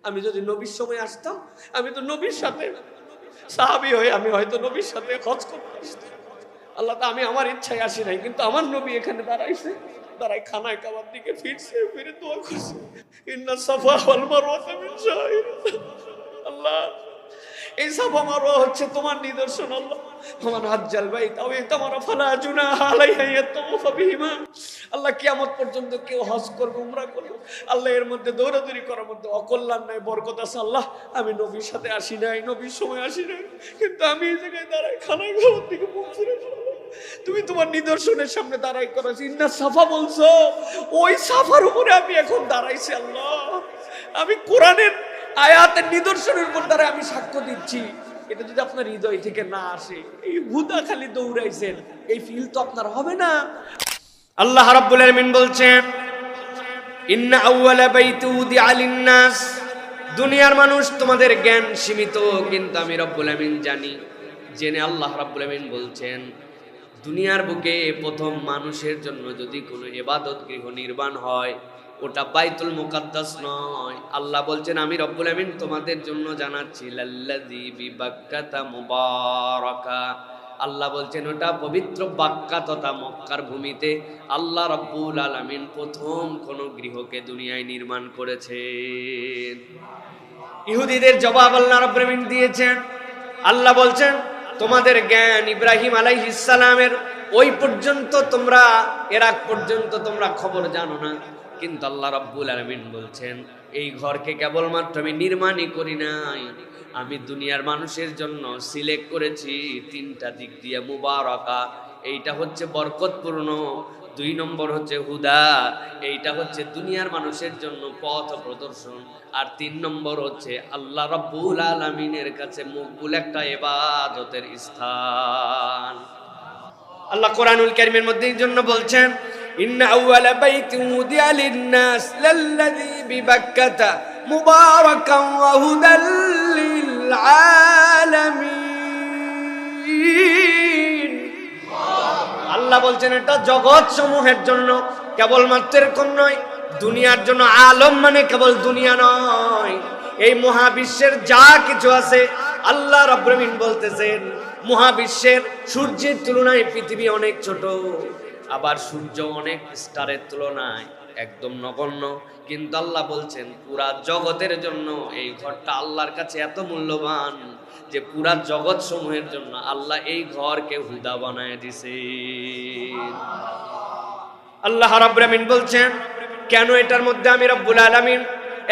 আমি যদি নবীর সময় আসতাম, আমি তো নবীর সাথে সাহাবী হয়ে আমি হয়তো নবীর সাথে হজ করতে আসতাম। আল্লাহ, তা আমি আমার ইচ্ছায় আসি নাই, কিন্তু আমার নবী এখানে দাঁড়াইছে, দাঁড়াই খানায় কাবার দিকে ফিরছে, ফিরে দোয়া করছে, ইন্না সাফা ওয়াল মারওয়াতা মিন শাইরিল্লাহ। আল্লাহ, এই সাফা মারওয়া হচ্ছে তোমার নিদর্শন। আল্লাহ, আমার হাজ্জাল বাইত আও ইতামারা ফালা জুনাহা আলাইহি ইয়াতাওয়াফা বিহিমা। আল্লাহ, কিয়ামত পর্যন্ত কেউ হজ করবে, উমরা করবে, আল্লাহ এর মধ্যে দৌড়াদৌড়ি করার মধ্যে অকল্যাণ নাই, বরকত আছে। আল্লাহ, আমি নবীর সাথে আসি নাই, নবীর সময় আসি নাই, কিন্তু আমি এই জায়গায় দাঁড়াই খানায় খাবার দিকে মুখ ফিরে, তুমি তোমার নিদর্শনের সামনে দাঁড়াই করেছি, ইন্না সাফা বলছো, ওই সাফার উপরে আমি এখন দাঁড়াইছি। আল্লাহ, আমি কোরআনের আয়াতের নিদর্শনের উপর দ্বারা আমি সাক্ষ্য দিচ্ছি। এটা যদি আপনার হৃদয় থেকে না আসে, এই হুদা খালি দৌড়াইছেন, এই ফিল তো আপনার হবে না। আল্লাহ রাব্বুল আলামিন বলছেন, ইন্না আউওয়ালা বাইতি উদিআ লিন-নাস, দুনিয়ার মানুষ তোমাদের জ্ঞান সীমিত, কিন্তু আমি রব্বুল আলামিন জানি। জেনে আল্লাহ রাব্বুল আলামিন বলছেন, দুনিয়ার বুকে প্রথম মানুষের জন্য যদি কোনো ইবাদত গৃহ নির্মাণ হয়, ওটা বাইতুল মুকাদ্দাস নয়। আল্লাহ বলছেন, আমি রব্বুল আমিন তোমাদের জন্য জানাচ্ছি, লাল্লাযী বিবাক্কাতা মুবারাকা। আল্লাহ বলছেন, ওটা পবিত্র বাক্কা তথা মক্কার ভূমিতে আল্লাহ রব্বুল আলামিন প্রথম কোন গৃহকে দুনিয়ায় নির্মাণ করেছেন। ইহুদিদের জবাব আল্লাহ রাব্বুল আমিন দিয়েছেন। আল্লাহ বলছেন, তোমাদের জ্ঞান ইব্রাহিম আলাইহিস সালামের ওই পর্যন্ত, তোমরা এর আগ পর্যন্ত তোমরা খবর জানো না। কিন্তু আল্লাহ রাব্বুল আলামিন বলছেন, এই ঘরকে কেবলমাত্র আমি নির্মাণই করি নাই, আমি দুনিয়ার মানুষের জন্য সিলেক্ট করেছি তিনটা দিক দিয়ে মুবারাকা। এইটা হচ্ছে বরকতপূর্ণ, 2 নম্বর হচ্ছে হুদা, এইটা হচ্ছে দুনিয়ার মানুষের জন্য পথ প্রদর্শন, আর 3 নম্বর হচ্ছে আল্লাহ রাব্বুল আলামিনের কাছে মকবুল একটা ইবাদতের স্থান। আল্লাহ কোরআনুল কারীমের মধ্যে এই জন্য বলছেন, ইন্না আউওয়ালা বাইতিন উদিআ লিন-নাস লাল্লাযী বিবাক্কাতা মুবারাকান ওয়া হুদাল লিল আলামিন। আল্লাহ বলছেন, এটা জগৎ সমূহের জন্য, কেবলমাত্র এরকম নয়, দুনিয়ার জন্য। আলম মানে কেবল দুনিয়া নয়, এই মহাবিশ্বের যা কিছু আছে, আল্লাহ রাব্বুল আমিন বলতেছেন, মহাবিশ্বের সূর্যের তুলনায় পৃথিবী অনেক ছোট, আবার সূর্য অনেক স্টারের তুলনায় একদম নগণ্য, কিন্তু আল্লাহ বলছেন পুরা জগতের জন্য এই ঘরটা আল্লাহর কাছে এত মূল্যবান যে পুরা জগৎ সমূহের জন্য আল্লাহ এই ঘরকে হুদা বানায় দিছে। আল্লাহ রাব্বুল আমিন বলছেন, কেন এটার মধ্যে আমি রব্বুল আলামিন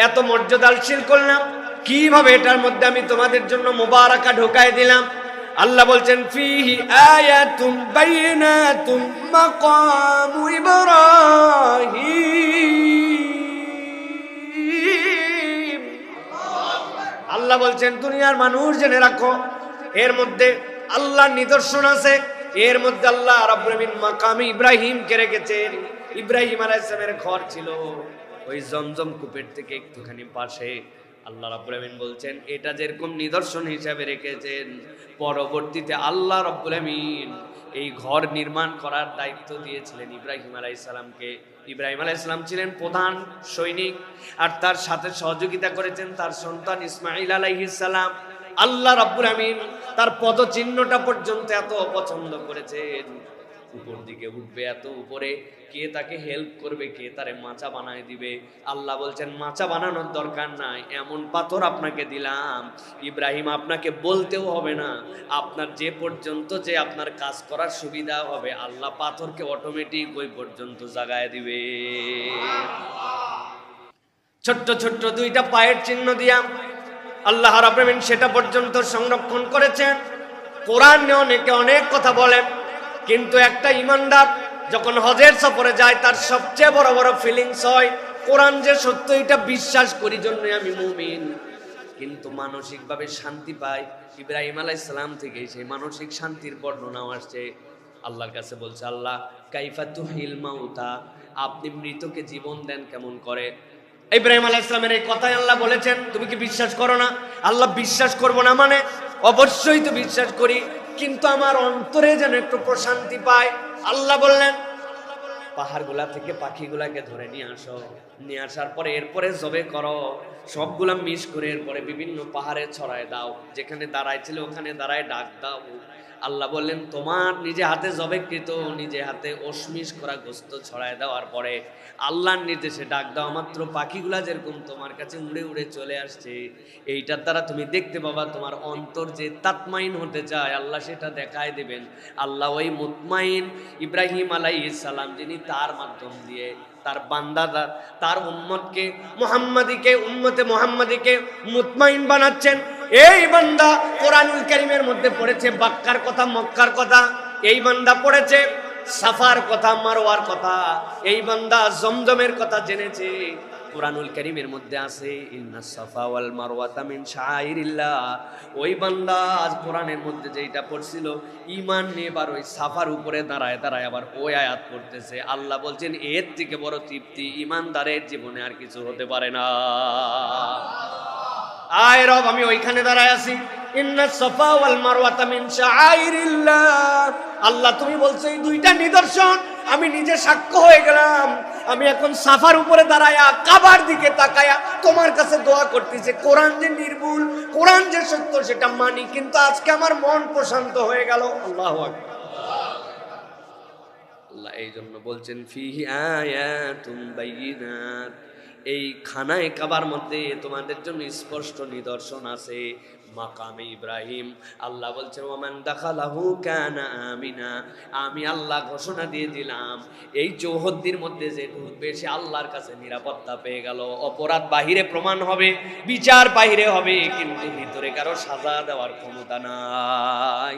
এত মর্যাদাশীল করলাম, কিভাবে এটার মধ্যে আমি তোমাদের জন্য মুবারাকা ঢোকায় দিলাম। আল্লাহ বলছেন, ফিহি আয়াতুম বাইনাতুম মাকামু ইব্রাহিম। আল্লাহ বলছেন, দুনিয়ার মানুষ জেনে রাখো, এর মধ্যে আল্লাহর নিদর্শন আছে, এর মধ্যে আল্লাহ রাব্বুল আমিন মাকামে ইব্রাহিমকে রেখেছেন। ইব্রাহিম আলাইহিস সালামের ঘর ছিল ওই জমজম কূপের থেকে একটুখানি পাশে। আল্লাহ রাব্বুল আমিন বলছেন, এটা যেরকম নিদর্শন হিসাবে রেখেছেন, পরবর্তীতে আল্লাহ রাব্বুল আমিন এই ঘর নির্মাণ করার দায়িত্ব দিয়েছিলেন ইব্রাহিম আলাইহিস সালামকে। ইব্রাহিম আলাইহিস সালাম ছিলেন প্রধান সৈনিক, আর তার সাথে সহযোগিতা করেছেন তার সন্তান ইসমাঈল আলাইহিস সালাম। আল্লাহ রাব্বুল আমিন তার পদচিহ্নটা পর্যন্ত এত পছন্দ করেছেন, উপর দিকে উঠবে এত উপরে, কে তাকে হেল্প করবে, কে তারে মাচা বানায় দিবে। আল্লাহ বলছেন, মাচা বানানোর দরকার নাই, এমন পাথর আপনাকে দিলাম, ইব্রাহিম আপনাকে বলতেও হবে না, আপনার যে পর্যন্ত যে আপনার কাজ করার সুবিধা হবে, আল্লাহ পাথরকে অটোমেটিক ওই পর্যন্ত জাগায় দিবে। ছোট্ট ছোট্ট 2টা পায়ের চিহ্ন দিয়া আল্লাহ রাব্বুল আমিন সেটা পর্যন্ত সংরক্ষণ করেছেন। কোরআনে অনেকে অনেক কথা বলেন, কিন্তু একটা ইমানদার যখন হজের সফরে যায়, তার সবচেয়ে বড় বড় ফিলিংস হয়, কোরআন যে সত্য এটা বিশ্বাস করি জন্য আমি মুমিন, কিন্তু মানসিকভাবে শান্তি পায়। ইব্রাহিম আলাইহিস সালাম থেকে সেই মানসিক শান্তির বর্ণনা আসছে। আল্লাহর কাছে বলছে, আল্লাহ কাইফা তুহিল মাউতা, আপনি মৃতকে জীবন দেন কেমন করে। ইব্রাহিম আলাইহিস সালামের এই কথাই আল্লাহ বলেছেন, তুমি কি বিশ্বাস করো না? আল্লাহ, বিশ্বাস করব না মানে? অবশ্যই তো বিশ্বাস করি, কিন্তু আমার অন্তরে যেন একটু প্রশান্তি পায়। আল্লাহ বললেন, পাহাড়গুলা থেকে পাখিগুলাকে ধরে নিয়ে আসো, নিয়ে আসার পরে এরপরে জবে করো, সবগুলা মিস করে এরপরে বিভিন্ন পাহাড়ে ছড়ায় দাও, যেখানে দাঁড়াইছিল ওখানে দাঁড়ায় ডাক দাও। আল্লাহ বললেন তোমার নিজে হাতে জবেকৃত নিজে হাতে ওশমিশ করা গোস্ত ছড়ায় দেওয়ার পরে আল্লাহর নির্দেশে ডাক দাও, মাত্র পাখিগুলা যেরকম তোমার কাছে উড়ে উড়ে চলে আসছে, এইটার দ্বারা তুমি দেখতে পাবা তোমার অন্তর যে তাতমাইন হতে চায় আল্লাহ সেটা দেখায় দিবেন। আল্লাহ ওই মুতমাইন ইব্রাহিম আলাইহিস সালাম যিনি তার মাধ্যম দিয়ে তার বান্দাদার তার উম্মতকে উম্মতে মুহাম্মাদিকে মুতমাইন বানাচ্ছেন। এই বান্দা কোরআনুল কারীমের মধ্যে পড়েছে বাক্কার কথা, মক্কার কথা, এই বান্দা পড়েছে সাফার কথা, মারওয়ার কথা, এই বান্দা জমজমের কথা জেনেছে। কোরআনুল কারীমের মধ্যে আছে ইন্নাস সাফা ওয়াল মারওয়াতা মিন শাআইরিল্লাহ। ওই বান্দা আজ কোরআনের মধ্যে যেটা পড়ছিল ঈমান নিয়ে এবার ওই সাফার উপরে দাঁড়ায় দাঁড়ায় আবার ওই আয়াত পড়তেছে। আল্লাহ বলছেন এর থেকে বড় তৃপ্তি ঈমানদারের জীবনে আর কিছু হতে পারে না। আয় রব, আমি ওইখানে দাঁড়ায় আছি, ইন্নাস সাফা ওয়াল মারওয়াতা মিন শাআইরিল্লাহ। আল্লাহ তুমি বলছো এই দুইটা নিদর্শন, আমি নিজে সাক্ষ্য হয়ে গেলাম। আমি এখন সাফার উপরে দাঁড়ায়া কাবার দিকে তাকায়া তোমার কাছে দোয়া করতেছি। কোরআন যে নির্ভুল, কোরআন যে সত্য সেটা মানি, কিন্তু আজকে আমার মন প্রশান্ত হয়ে গেল। আল্লাহু আকবার। আল্লাহ এই জন্য বলছেন ফিহি আয়াতুম বাইয়িনাত, এই খানায়ে কাবার মধ্যে তোমাদের জন্য স্পষ্ট নিদর্শন আছে। মাকামে ইব্রাহিম আল্লাহ বলছেন ওমান দাখালাহু কানা আমিনা, আমি আল্লাহ ঘোষণা দিয়ে দিলাম এই চৌহদ্দির মধ্যে যে ঢুকবে সে আল্লাহর কাছে নিরাপত্তা পেয়ে গেল। অপরাধ বাহিরে প্রমাণ হবে, বিচার বাহিরে হবে, কিন্তু ভিতরে কারো সাজা দেওয়ার ক্ষমতা নাই।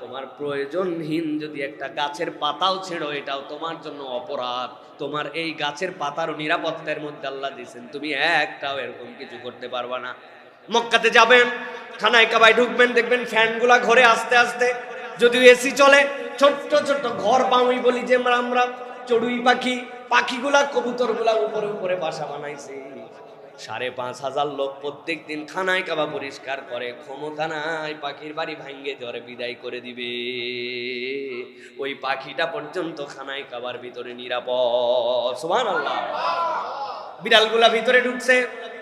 তোমার প্রয়োজনহীন যদি একটা গাছের পাতাও ছেড়ো এটাও তোমার জন্য অপরাধ। তোমার এই গাছের পাতারও নিরাপত্তার মধ্যে আল্লাহ দিয়েছেন, তুমি একটাও এরকম কিছু করতে পারবা না। মক্কাতে যাবেন, খানায় কাবায় ঢুকবেন, দেখবেন ফ্যানগুলা ঘরে আস্তে আস্তে, যদিও এসি চলে, ছোট্ট ছোট্ট ঘর বাউই বলি যে আমরা চড়ুই পাখি, পাখিগুলা কবুতরগুলা উপরে উপরে বাসা বানাইছে। 5,500 লোক প্রত্যেক দিন খানায় কাবা পরিষ্কার করে, ক্ষমতা নাই পাখির বাড়ি ভাঙ্গে জ্বরে বিদায় করে দিবে। ওই পাখিটা পর্যন্ত খানায় কাবার ভিতরে নিরাপদ। সুবহানাল্লাহ। বিড়ালগুলা ভিতরে ঢুকছে,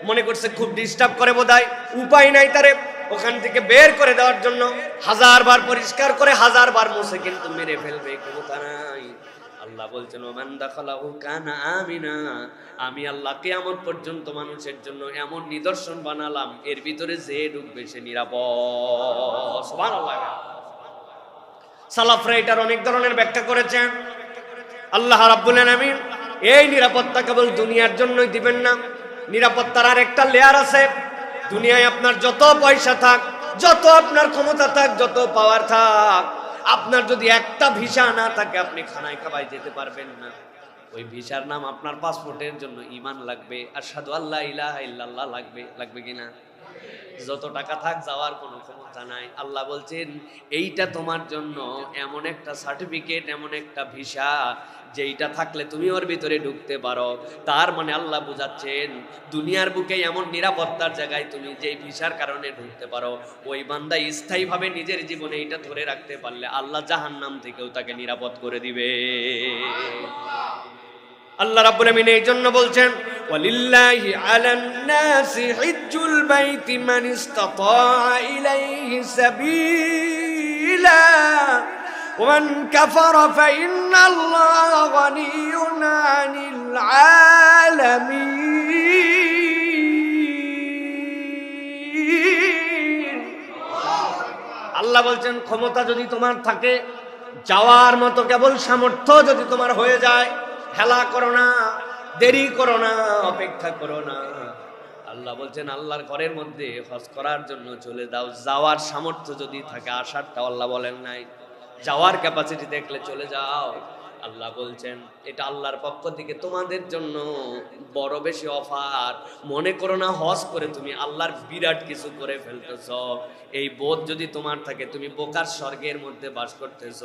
মনে করছে খুব ডিস্টার্ব করে বোধহয়, উপায় নাই তারে ওখান থেকে বের করে দেওয়ার জন্য 1000 বার পরিষ্কার করে 1000 বার মুছে, কিন্তু মেরে ফেলবে, ক্ষমতা নাই। আল্লাহ বলছেন ওমান দাখালাহু কানা আমিনা, আমি আল্লাহ কিয়ামত পর্যন্ত মানুষের জন্য এমন নিদর্শন বানালাম এর ভিতরে যে ঢুকবে সে নিরাপদ। সুবহানাল্লাহ। সালাফরা এটার অনেক ধরনের ব্যাখ্যা করেছেন। আল্লাহ রাব্বুল আলামিন এই নিরাপত্তা কেবল দুনিয়ার জন্যই দিবেন না, নিরাপত্তার আর একটা লেয়ার আছে। দুনিয়ায় আপনার যত পয়সা থাক, যত আপনার ক্ষমতা থাক, যত পাওয়ার থাক, আপনার যদি একটা ভিসা না থাকে আপনি খানায় কাবায় যেতে পারবেন না। ওই ভিসার নাম আপনার পাসপোর্টের জন্য ঈমান লাগবে, আশহাদু আল্লা ইলাহা ইল্লাল্লাহ লাগবে, লাগবে কিনা? যত টাকা থাক যাওয়ার কোনো ক্ষমতা নাই। আল্লাহ বলছেন এইটা তোমার জন্য এমন একটা সার্টিফিকেট, এমন একটা ভিসা যেইটা থাকলে তুমি ওর ভিতরে ঢুকতে পারো। তার মানে আল্লাহ বুঝাচ্ছেন দুনিয়ার বুকে এমন নিরাপত্তার জায়গায় তুমি যেই ভিসার কারণে ঢুকতে পারো, ওই বান্দা স্থায়ীভাবে নিজের জীবনে এইটা ধরে রাখতে পারলে আল্লাহ জাহান্নাম থেকেও তাকে নিরাপদ করে দিবে। আল্লাহ রাব্বুল আমিন এই জন্য বলছেন ওয়ালিল্লাহি আলান নাসি হিজ্জুল বাইতি মান ইসতাতা ইলাইহি সাবিলা ওয়ান কাফারা ফাইন্নাল্লাহা গানিয়্যুন আনিল আলামিন। আল্লাহ বলছেন ক্ষমতা যদি তোমার থাকে, যাওয়ার মতো কেবল সামর্থ্য যদি তোমার হয়ে যায়, হেলা করো না, দেরি করো না, অপেক্ষা করো না। আল্লাহ বলছেন আল্লাহর ঘরের মধ্যে হজ করার জন্য চলে যাও। যাওয়ার সামর্থ্য যদি থাকে, আসারটা আল্লাহ বলেন নাই, যাওয়ার ক্যাপাসিটি দেখলে চলে যাও। আল্লাহ বলছেন এটা আল্লাহর পক্ষ থেকে তোমাদের জন্য বড় বেশি অফার। মনে করো না হজ করে তুমি আল্লাহর বিরাট কিছু করে ফেলতেছ। এই বোধ যদি তোমার থাকে, তুমি বোকার স্বর্গের মধ্যে বাস করতেছ।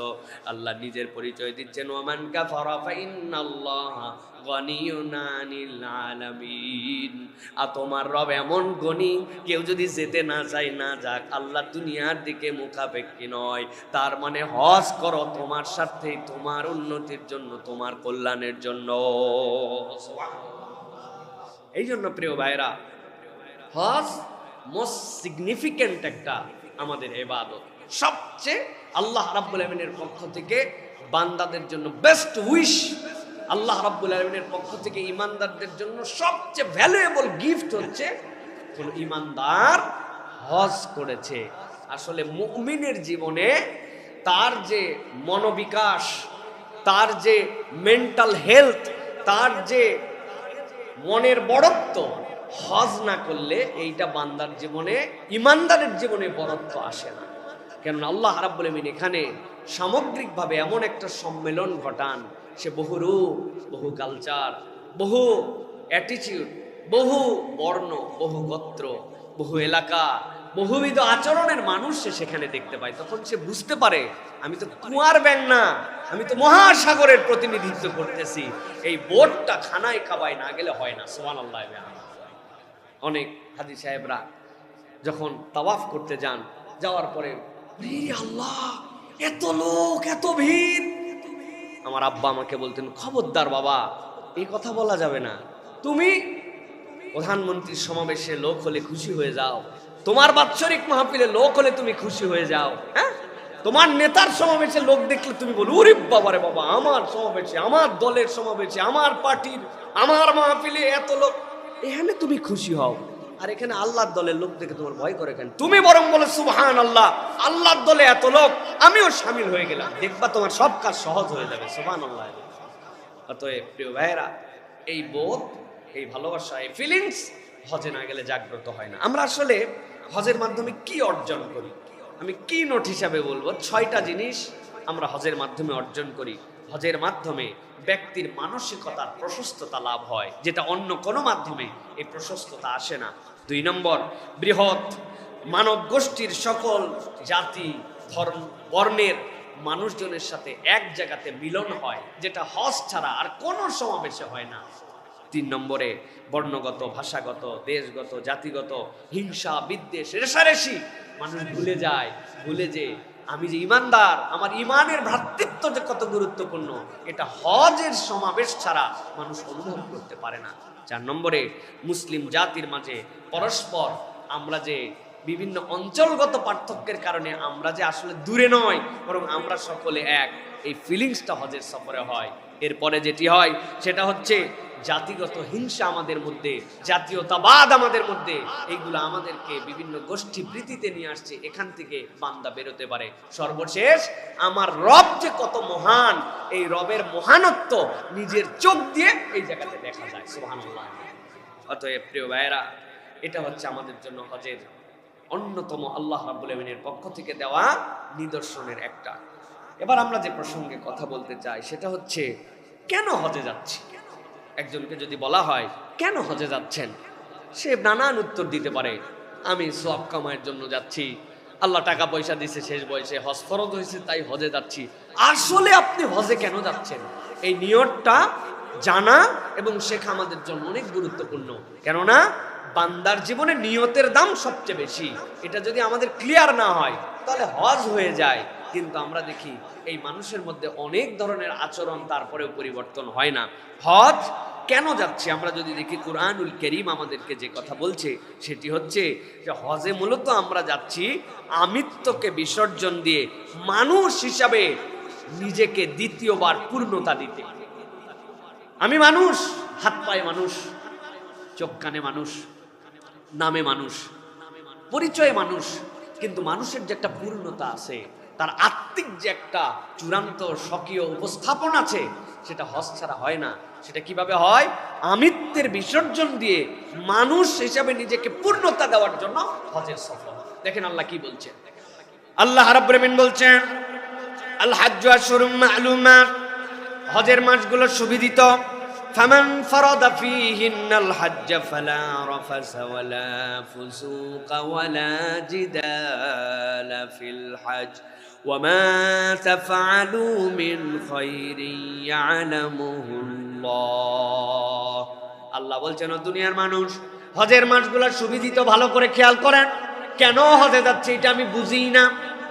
আল্লাহ নিজের পরিচয় দিচ্ছেন ওয়ামান কাফারা ফাইন্নাল্লাহা গানিয়্যুন আনিল আলামিন। আর তোমার রব এমন গনি, কেউ যদি যেতে না চায় না যাক, আল্লাহ দুনিয়ার দিকে মুখাপেক্ষী নয়। তার মানে হজ করো তোমার স্বার্থে, তোমার উন্নতির জন্য, তোমার কল্যাণের জন্য। এই জন্য প্রিয় ভাইরা, হজ মোস্ট সিগনিফিক্যান্ট একটা আমাদের ইবাদত, সবচেয়ে আল্লাহ রাব্বুল আলামিনের পক্ষ থেকে বান্দাদের জন্য বেস্ট উইশ। আল্লাহ রাব্বুল আলামিনের পক্ষ থেকে ঈমানদারদের জন্য সবচেয়ে ভ্যালুয়েবল গিফট হচ্ছে কোন ঈমানদার হজ করেছে। আসলে মুমিনের জীবনে তার যে মনোবিকাশ, তার যে মেন্টাল হেলথ, তার যে মনের বড়ত্ব, হজ না করলে এইটা বান্দার জীবনে, ঈমানদারের জীবনে বড়ত্ব আসে না। কেননা আল্লাহ রাব্বুল আলামিন এখানে সামগ্রিকভাবে এমন একটা সম্মেলন ঘটান, সে বহু রূপ, বহু কালচার, বহু অ্যাটিটিউড, বহু বর্ণ, বহু গোত্র, বহু এলাকা, বহুবিধ আচরণের মানুষ সে সেখানে দেখতে পায়। তখন সে বুঝতে পারে আমি তো কুয়ার ব্যাং না, আমি তো মহাসাগরের প্রতিনিধিত্ব করতেছি। এই বোটটা খানায় খাবায় না গেলে হয় না। সুবহানাল্লাহ। অনেক হাজী সাহেবরা যখন তাওয়াফ করতে যান, যাওয়ার পরে আল্লাহ এত লোক, এত ভিড়। আমার আব্বা আমাকে বলতেন, খবরদার বাবা, এই কথা বলা যাবে না। তুমি প্রধানমন্ত্রীর সমাবেশে লোক হলে খুশি হয়ে যাও, তোমার বাৎসরিক মাহফিলে লোক হলে তুমি খুশি হয়ে যাও, হ্যাঁ? তোমার নেতার সমাবেশে লোক দেখলে তুমি বলো, ওরে বাবারে বাবা, আমার সমাবেশে, আমার দলের সমাবেশে, আমার পার্টির, আমার মাহফিলে এত লোক, এখানে তুমি খুশি হও। আর এখানে আল্লাহর দলের লোক দেখে তোমার ভয় করে কেন? তুমি বরং বলো সুবহানাল্লাহ, আল্লাহর দলে এত লোক, আমিও শামিল হয়ে গেলাম, দেখবা তোমার সব কাজ সহজ হয়ে যাবে। সুবহানাল্লাহ। অতএব প্রিয় ভাইয়েরা, এই বোধ, এই ভালোবাসা, এই ফিলিংস হজে না গেলে জাগ্রত হয় না। আমরা আসলে হজের মাধ্যমে কি অর্জন করি? আমি কি নোট হিসাবে বলবো, 6টা জিনিস আমরা হজের মাধ্যমে অর্জন করি। হজের মাধ্যমে ব্যক্তির মানসিকতার প্রশস্ততা লাভ হয়, যেটা অন্য কোনো মাধ্যমে এই প্রশস্ততা আসে না। 2 নম্বর, বৃহৎ মানব গোষ্ঠীর সকল জাতি, ধর্ম, বর্ণের মানুষজনের সাথে এক জায়গাতে মিলন হয়, যেটা হজ ছাড়া আর কোনো সমাবেশে হয় না। 3 নম্বরে, বর্ণগত, ভাষাগত, দেশগত, জাতিগত হিংসা, বিদ্বেষ, রেষারেষি মানুষ ভুলে যায়। ভুলে যে আমি যে ঈমানদার, আমার ঈমানের ভ্রাতৃত্ব যে কত গুরুত্বপূর্ণ, এটা হজের সমাবেশ ছাড়া মানুষ অনুভব করতে পারে না। 4 নম্বরে, মুসলিম জাতির মাঝে পরস্পর আমরা যে বিভিন্ন অঞ্চলগত পার্থক্যের কারণে আমরা যে আসলে দূরে নয়, বরং আমরা সকলে এক, এই ফিলিংসটা হজের সফরে হয়। এরপরে যেটি হয় সেটা হচ্ছে জাতিগত হিংসা আমাদের মধ্যে, জাতীয়তাবাদ আমাদের মধ্যে, এইগুলো আমাদেরকে বিভিন্ন গোষ্ঠী প্রীতিতে নিয়ে আসছে। এখান থেকে বান্দা বেরোতে পারে। সর্বশেষ, আমার রব যে কত মহান, এই রবের মহানত্ব নিজের চোখ দিয়ে এই জায়গাতে দেখা যায়। সুবহানাল্লাহ। অতএব প্রিয় ভাইয়েরা, এটা হচ্ছে আমাদের জন্য হজের অন্যতম আল্লাহ রাব্বুল আমিনের পক্ষ থেকে দেওয়া নিদর্শনের একটা। এবার আমরা যে প্রসঙ্গে কথা বলতে চাই সেটা হচ্ছে, কেন হজে যাচ্ছি? একজনকে যদি বলা হয় কেন হজে যাচ্ছেন, সে নানান উত্তর দিতে পারে। আমি সওয়াব কামাইয়ের জন্য যাচ্ছি, আল্লাহ টাকা পয়সা দিছে, শেষ বয়সে হজ ফরজ হয়েছে, তাই হজে যাচ্ছি। আসলে আপনি হজে কেন যাচ্ছেন, এই নিয়তটা জানা এবং শেখা আমাদের জন্য অনেক গুরুত্বপূর্ণ। কেননা বান্দার জীবনে নিয়তের দাম সবচেয়ে বেশি। এটা যদি আমাদের ক্লিয়ার না হয় তাহলে হজ হয়ে যায়, কিন্তু আমরা দেখি এই মানুষের মধ্যে অনেক ধরনের আচরণ, তারপরেও পরিবর্তন হয় না। হজ কেন যাচ্ছে আমরা যদি দেখি, কুরআনুল কারীম আমাদেরকে যে কথা বলছে সেটি হচ্ছে যে হজে মূলত আমরা যাচ্ছি আমিত্বকে বিসর্জন দিয়ে মানুষ হিসাবে নিজেকে দ্বিতীয়বার পূর্ণতা দিতে। আমি মানুষ, হাত পায়ে মানুষ, চোখ কানে মানুষ, নামে মানুষ, পরিচয়ে মানুষ, কিন্তু মানুষের যে একটা পূর্ণতা আছে, তার আত্মিক যে একটা চূড়ান্ত স্বকীয় উপস্থাপন আছে, সেটা হজ ছাড়া হয় না। সেটা কিভাবে হয়? আমিত্বের বিসর্জন দিয়ে মানুষ হিসাবে নিজেকে পূর্ণতা দেওয়ার জন্য হজের সফর। দেখেন আল্লাহ কি বলছেন। আল্লাহ রাব্বুল আমিন বলছেন, আল হাজ্জু আশহুরুম মা'লুমাত, হজের মাসগুলো সুবিদিত। ফামান ফারাদা ফীহিন্নাল হাজ্জ ফালা রাফাসা ওয়ালা ফুসুকা ওয়ালা জিদালা ফিল হজ ওয়ামা তাফআলু মিন খায়রিন ইয়ালামুহুল্লাহ। আল্লাহ বলছেন, ও দুনিয়ার মানুষ, হজের মাসগুলো সুবিদিত, ভালো করে খেয়াল করেন। কেন হজে যাচ্ছে এটা আমি বুঝি না।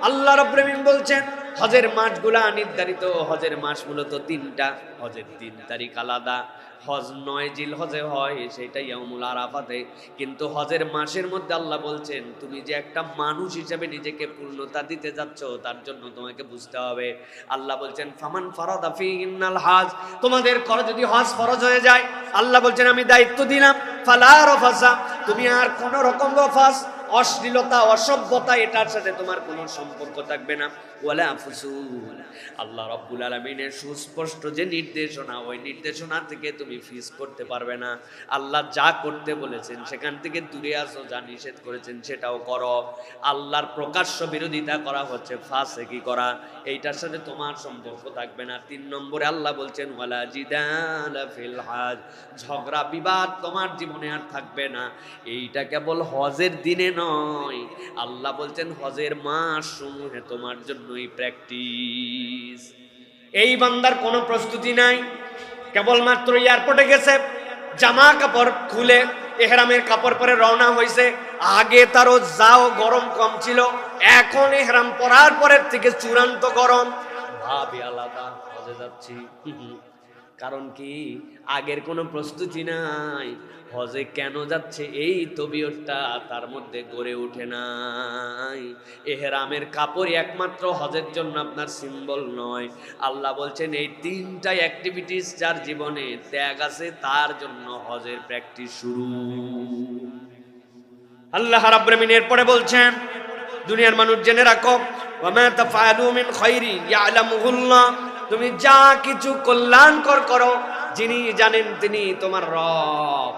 আল্লাহ রাব্বুল আমিন বলছেন, হজের মাসগুলা নির্ধারিত। হজের মাস মূলত 3টা। হজের 3 তারিখ আলাদা, হজ 9 জিলহজে হয়, সেটা ইয়াউমুল আরাফাতে। কিন্তু হজের মাসের মধ্যে আল্লাহ বলছেন তুমি যে একটা মানুষ হিসেবে নিজেকে পূর্ণতা দিতে যাচ্ছ, তার জন্য তোমাকে বুঝতে হবে। আল্লাহ বলছেন ফামান ফারাদা ফিহিন্নাল হজ, তোমাদের করে যদি হজ ফরজ হয়ে যায়, আল্লাহ বলছেন আমি দায়িত্ব দিলাম, ফালা রাফাসা, তুমি আর কোন রকম রফাস, অশ্লীলতা, অসভ্যতা, এটার সাথে তোমার কোনো সম্পর্ক থাকবে না। ওয়ালা ফুসুল, আল্লাহ রাব্বুল আলামিনের সুস্পষ্ট যে নির্দেশনা, ওই নির্দেশনা থেকে তুমি ফিস করতে পারবে না। আল্লাহ যা করতে বলেছেন সেখান থেকে দূরে আসো, যা নিষেধ করেছেন সেটাও করো। আল্লাহর প্রকাশ্য বিরোধিতা করা হচ্ছে ফাসিকি করা, এইটার সাথে তোমার সম্পর্ক থাকবে না। 3 নম্বরে আল্লাহ বলছেন ওয়ালা জিদালা ফিল হজ, ঝগড়া বিবাদ তোমার জীবনে আর থাকবে না। এইটা কেবল হজের দিনে নয়, আল্লাহ বলছেন হজের মাস সমূহে তোমার জন্যই প্র্যাকটিস। এই বান্দার কোনো প্রস্তুতি নাই, কেবলমাত্র এয়ারপোর্টে গেছে, জামা কাপড় খুলে এহরামের কাপড় পরে রওনা হয়েছে। আগে তারও যাও গরম কম ছিল, এখন এহরাম পরার পরের থেকে চূড়ান্ত গরম, ভাবি আলাদা, হজে যাচ্ছি। কারণ কি? আগের কোনো প্রস্তুতি নাই। হজে কেন যাচ্ছে এই তবিয়তটা তার মধ্যে গড়ে ওঠে নাই। এহরামের কাপড় একমাত্র হজের জন্য আপনার সিম্বল নয়। আল্লাহ বলছেন এই 3টা অ্যাক্টিভিটিস যার জীবনে ত্যাগ আছে, তার জন্য হজের প্র্যাকটিস শুরু। আল্লাহ রাব্বুল আমিন এরপরে বলছেন দুনিয়ার মানুষ জেনে রাখো, ওয়া মা তাফআলু মিন খাইরিন ইয়ালামুহুল্লাহ, তুমি যা কিছু কল্যাণকর করো যিনি জানেন তিনি তোমার রব।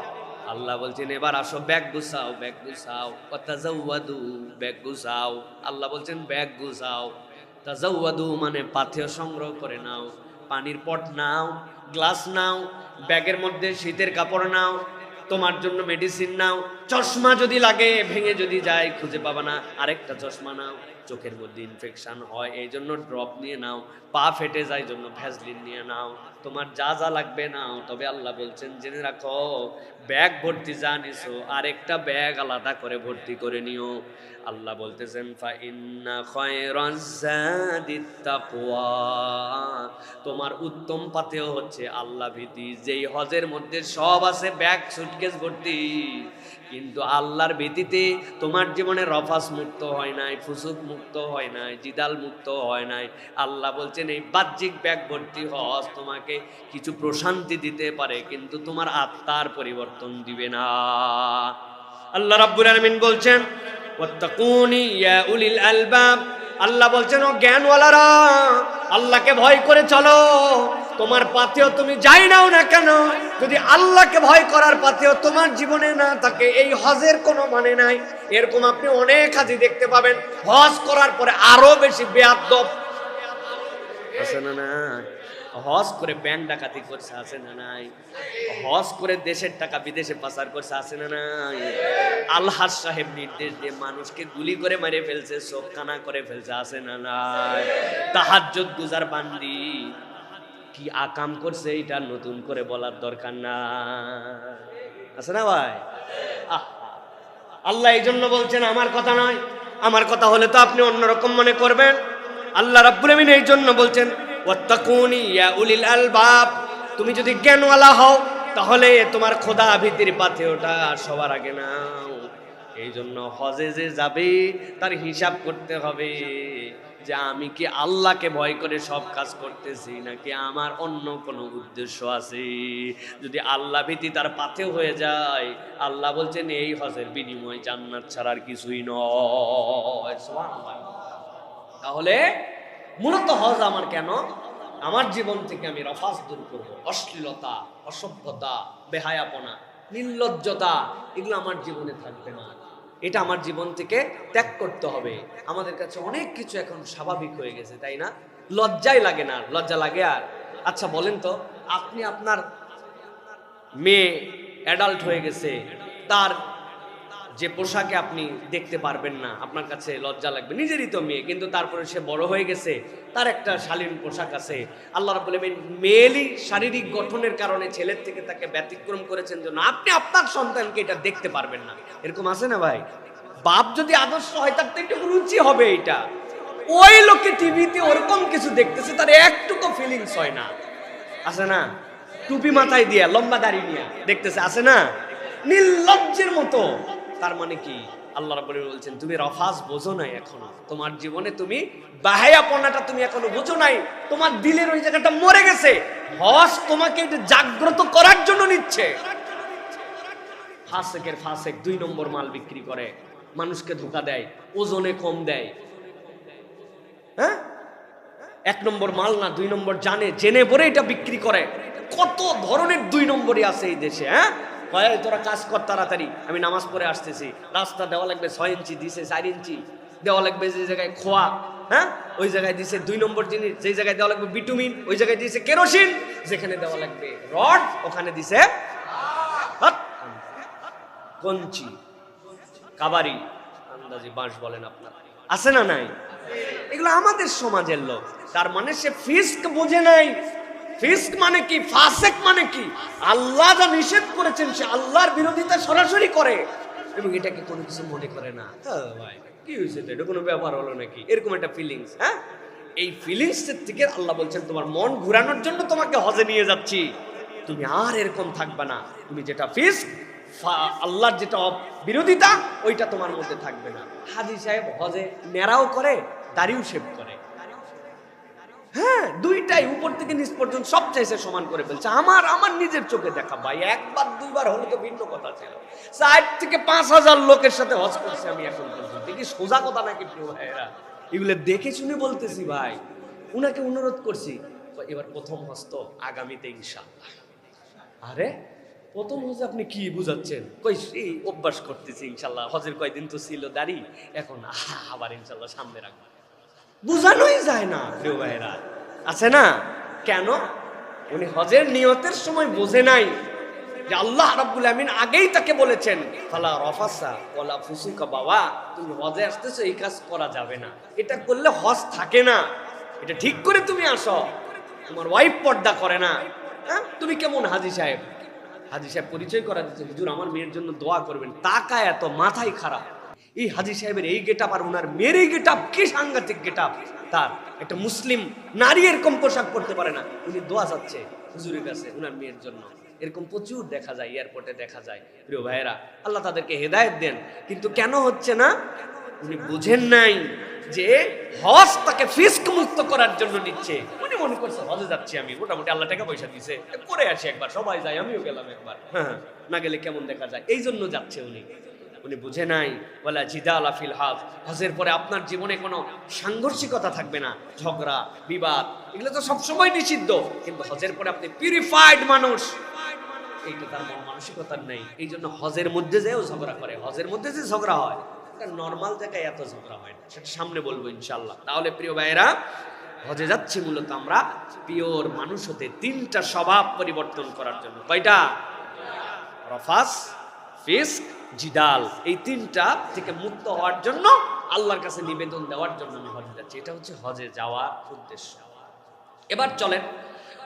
আল্লাহ বলছেন এবার আসো, ব্যাগ গুছাও, ব্যাগ গুছাও, তাজাওয়াদু, ব্যাগ গুছাও। আল্লাহ বলছেন ব্যাগ গুছাও। তাজাওয়াদু মানে পাথেয় সংগ্রহ করে নাও, পানির পট নাও, গ্লাস নাও, ব্যাগের মধ্যে শীতের কাপড় নাও, তোমার জন্য মেডিসিন নাও, চশমা যদি লাগে ভেঙে যদি যায় খুঁজে পাবা না, আরেকটা চশমা নাও, চোখের মধ্যে ইনফেকশন হয় এই জন্য ড্রপ নিয়ে নাও, পা ফেটে যায় জন্য ভ্যাসলিন নিয়ে নাও, তোমার যা যা লাগবে নাও। তবে আল্লাহ বলছেন জেনে রাখো ব্যাগ ভর্তি যা নিছো আরেকটা ব্যাগ আলাদা করে ভর্তি করে নিও। আল্লাহ বলতেছেন ফা ইন্না খায়রাজ যাদিত তাকওয়া, তোমার উত্তম পাথেয় হচ্ছে আল্লাহ ভীতি। যেই হজের মধ্যে সব আছে, ব্যাগ সুটকেস ভর্তি, কিন্তু আল্লাহর ভীতিতে তোমার জীবনে রফাস মুক্ত হয় নাই, ফুসুক মুক্ত হয় নাই, জিদাল মুক্ত হয় নাই। আল্লাহ বলছেন এই বাহ্যিক ব্যাগ ভর্তি হজ তোমাকে কিছু প্রশান্তি দিতে পারে, কিন্তু তোমার আত্মার পরিবর্তন দিবে না। আল্লাহ রাব্বুল আলামিন বলছেন ওয়াত্তাকুনি ইয়া উলিল আলবাব, আল্লাহ বলছেন ও জ্ঞানওয়ালারা আল্লাহকে ভয় করে চলো। তোমার পাথেয় তুমি যাই নাও না কেন, যদি আল্লাহকে ভয় করার পাথেয় তোমার জীবনে না থাকে, এই হজের কোনো মানে নাই। এরকম আপনি অনেক হাজি দেখতে পাবেন হজ করার পরে আরো বেশি বেয়াদব আছে না নাই? হজ করে ব্যাংক ডাকাতি করছে আছে না নাই? হজ করে দেশের টাকা বিদেশে পাচার করছে আছে না নাই? আলহাজ সাহেব নির্দেশ দিয়ে মানুষকে গুলি করে মেরে ফেলছে, চোখ কানা করে ফেলছে আছে না নাই? তাহাজ্জুদ গুজার বান্দি কি আকাম করছে এটা নতুন করে বলার দরকার না, আছে না ভাই? আল্লাহ এই জন্য বলছেন আমার কথা নয়, আমার কথা হলে তো আপনি অন্যরকম মনে করবেন। আল্লাহ রাব্বুল আমিন এই জন্য বলছেন ওয়াত্তাকুনি ইয়া উলিল আলবাব, তুমি যদি জ্ঞানওয়ালা হও তাহলে তোমার খোদা ভীতির পাথেয়টা সবার আগে নাও। এই জন্য হজে যে যাবে তার হিসাব করতে হবে যে আমি কি আল্লাহকে ভয় করে সব কাজ করতেছি নাকি আমার অন্য কোনো উদ্দেশ্য আছে। যদি আল্লাহ ভীতি তার পাথেয় হয়ে যায়, আল্লাহ বলছেন এই হজের বিনিময় জান্নাত ছাড়ার কিছুই নয়। তাহলে মূলত হজ আমার কেন? আমার জীবন থেকে আমি রফাস দূর করবো, অশ্লীলতা, অসভ্যতা, বেহায়াপনা, নির্লজ্জতা, এগুলো আমার জীবনে থাকবে না। এটা আমার জীবন থেকে ত্যাগ করতে হবে। আমাদের কাছে অনেক কিছু এখন স্বাভাবিক হয়ে গেছে, তাই না? লজ্জাই লাগে না, লজ্জা লাগে আর? আচ্ছা বলেন তো, আপনি আপনার মেয়ে অ্যাডাল্ট হয়ে গেছে, তার যে পোশাকে আপনি দেখতে পারবেন না, আপনার কাছে লজ্জা লাগবে, নিজেরই তো মেয়ে, কিন্তু তারপরে সে বড় হয়ে গেছে, তার একটা শালীন পোশাক আছে। আল্লাহ রাব্বুল আমিন মেয়েলি শারীরিক গঠনের কারণে ছেলের থেকে তাকে ব্যতিক্রম করেছেন জন্য আপনি আপনার সন্তানকে এটা দেখতে পারবেন না। এরকম আছে না ভাই? বাপ যদি আদর্শ হয় তার তো একটু রুচি হবে এটা। ওই লোকে টিভিতে ওরকম কিছু দেখতেছে, তার একটুকু ফিলিংস হয় না, আছে না? টুপি মাথায় দিয়া লম্বা দাড়ি নিয়ে দেখতেছে, আছে না, নির্লজ্জের মতো। তার মানে কি আল্লাহ রাব্বুল আলামিন বলছেন তুমি রফাজ বোঝো নাই এখনো, তোমার জীবনে তুমি বাহায়াপনাটা তুমি এখনো বোঝো নাই, তোমার দিলের ওই জায়গাটা মরে গেছে। হজ তোমাকে এটা জাগ্রত করার জন্য নিচ্ছে। ফাসেকের ফাসেক 2 নম্বর মাল বিক্রি করে, মানুষকে ধোঁকা দেয়, ওজনে কম দেয়। হ্যাঁ, 1 নম্বর মাল না, 2 নম্বর জেনে পরে এটা বিক্রি করে। কত ধরনের 2 নম্বরই আছে এই দেশে। হ্যাঁ, তোরা কাজ কর তাড়াতাড়ি, আমি নামাজ পড়ে আসতেছি, রাস্তা দেওয়া লাগবে 6 ইঞ্চি, দিছে 4 ইঞ্চি, দেওয়া লাগবে যে জায়গায় খোয়া, হ্যাঁ ওই জায়গায় দিছে 2 নম্বর জিনিস, যেই জায়গায় দেওয়া লাগবে বিটুমিন ওই জায়গায় দিছে কেরোসিন, যেখানে দেওয়া লাগবে রড ওখানে দিছে কঞ্চি, কাবারি, আন্দাজি বাঁশ বলেন আপনার, আছে না নাই? এগুলো আমাদের সমাজের লোক। তার মানে সে ফিস্ক বোঝে নাই। ফিস্ক মানে কি, ফাসেক মানে কি, আল্লাহ যা নিষেধ করেছেন সে আল্লাহর বিরোধিতা সরাসরি করে এবং এটাকে কোনো কিছু মনে করে না। ভাই কি হয়েছে, এটা কোনো ব্যাপার হলো নাকি, এরকম একটা ফিলিংস। হ্যাঁ, এই ফিলিংসের থেকে আল্লাহ বলছেন তোমার মন ঘুরানোর জন্য তোমাকে হজে নিয়ে যাচ্ছি, তুমি আর এরকম থাকবে না। তুমি যেটা ফিস্ক, আল্লাহর যেটা বিরোধিতা, ওইটা তোমার মধ্যে থাকবে না। হাজী সাহেব হজে নেড়াও করে, দাড়িও শেভ করে। হ্যাঁ, দুইটাই উপর থেকে নিচ পর্যন্ত সব চাইছে সমান করে ফেলছে। আমার নিজের চোখে দেখা ভাই, 1বার 2বার হলে তো ভিন্ন কথা ছিল। 4 থেকে 5,000 লোকের সাথে হজ করছি আমি এখন পর্যন্ত। কি সোজা কথা নাকি প্রিয় ভাইয়েরা? এগুলো দেখে শুনে বলতেছি ভাই। উনাকে অনুরোধ করছি, এবার প্রথম হজ তো আগামীতে ইনশাআল্লাহ। আরে প্রথম হজে আপনি কি বুঝাচ্ছেন? কই এই অভ্যাস করতেছি ইনশাআল্লাহ, হজের কয়দিন তো ছিল দাড়ি, এখন আবার ইনশাআল্লাহ সামনে রাখবো। বুঝানোই যায় না প্রিয় ভাইরা, আছে না? কেন? উনি হজের নিয়তের সময় বোঝে নাই যে আল্লাহ রাব্বুল আমিন আগেই তাকে বলেছেন ফালা রাফাসা ওয়ালা ফুসুকা, বাবা তুমি হজে আসতেছো, এই কাজ করা যাবে না, এটা করলে হজ থাকে না, এটা ঠিক করে তুমি আসো। তোমার ওয়াইফ পর্দা করে না। হ্যাঁ, তুমি কেমন হাজী সাহেব? হাজী সাহেব পরিচয় করা দিচ্ছে, হুজুর আমার মেয়ের জন্য দোয়া করবেন। তাকায় এত মাথায় খারাপ। এই হাজী সাহেবের এই গেটআপ আর ওনার মেয়ের এই গেটআপ, কি সাংঘাতিক গেটআপ তার! একটা মুসলিম নারী এরকম পোশাক পরতে পারে না। উনি দোয়া চাচ্ছে হুজুরের কাছে ওনার মেয়ের জন্য। এরকম প্রচুর দেখা যায়, এয়ারপোর্টে দেখা যায়। প্রিয় ভাইয়েরা, আল্লাহ তাদেরকে হেদায়েত দেন। কিন্তু কেন হচ্ছে না? উনি বুঝেন নাই যে হজ তাকে ফিস্ক মুক্ত করার জন্য নিচ্ছে। উনি মনে করছে হজে যাচ্ছি আমি, মোটামুটি আল্লাহ টাকা পয়সা দিছে, করে আসি একবার, সবাই যায় আমিও গেলাম একবার, হ্যাঁ না গেলে কেমন দেখা যায়, এই জন্য যাচ্ছে উনি। উনি বুঝে নাই ওয়ালা জিদালা ফিল হজ, হজের পরে আপনার জীবনে কোনো সাংঘর্ষিকতা থাকবে না, ঝগড়া বিবাদ এগুলো তো সবসময় নিষিদ্ধ। কিন্তু হজের পরে আপনি পিউরিফাইড মানুষ, এইটা তার মন মানসিকতার নেই। এই জন্য হজের মধ্যে যেও ঝগড়া করে। হজের মধ্যে যে ঝগড়া হয় নর্মাল জায়গায় এত ঝগড়া হয় না, সেটা সামনে বলবো ইনশাআল্লাহ। তাহলে প্রিয় ভাইয়েরা, হজে যাচ্ছি মূলত আমরা পিওর মানুষ হতে, 3টা স্বভাব পরিবর্তন করার জন্য। কয়টা? রফাস, ফিস্ক, জিদাল, এই 3টা থেকে মুক্ত হওয়ার জন্য, আল্লাহর কাছে নিবেদন দেওয়ার জন্য আমি হজে যাচ্ছি। এটা হচ্ছে হজে যাওয়ার উদ্দেশ্য। এবার চলেন,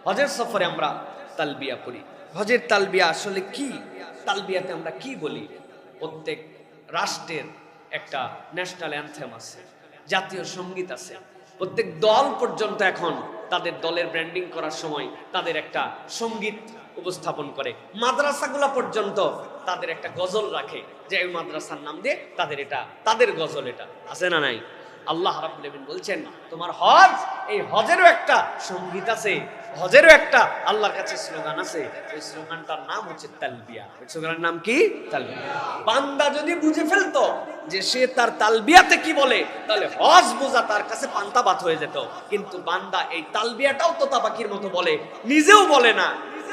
হজের সফরে আমরা তালবিয়া পড়ি। হজের তালবিয়া আসলে কি? তালবিয়াতে আমরা কি বলি? প্রত্যেক রাষ্ট্রের একটা ন্যাশনাল অ্যানথেম আছে, জাতীয় সঙ্গীত আছে। প্রত্যেক দল পর্যন্ত এখন তাদের দলের ব্র্যান্ডিং করার সময় তাদের একটা সঙ্গীত উপস্থাপন করে। মাদ্রাসাগুলা পর্যন্ত তাদের একটা গজল রাখে, যে এই মাদ্রাসার নাম দিয়ে তাদের এটা, তাদের গজল এটা, আছে না নাই? আল্লাহ রাব্বুল আমিন বলছেন তোমার হজ, এই হজেরও একটা সঙ্গীত আছে, হজেরও একটা আল্লাহর কাছে স্লোগান আছে। ওই স্লোগানটার নাম হচ্ছে তালবিয়া। ওই স্লোগানের নাম কি? তালবিয়া। বান্দা যদি বুঝে ফেলতো যে সে তার তালবিয়াতে কি বলে, তাহলে হজ বোঝা তার কাছে পান্তা ভাত হয়ে যেত। কিন্তু বান্দা এই তালবিয়াটাও তোতা পাখির মতো বলে, নিজেও বলে না।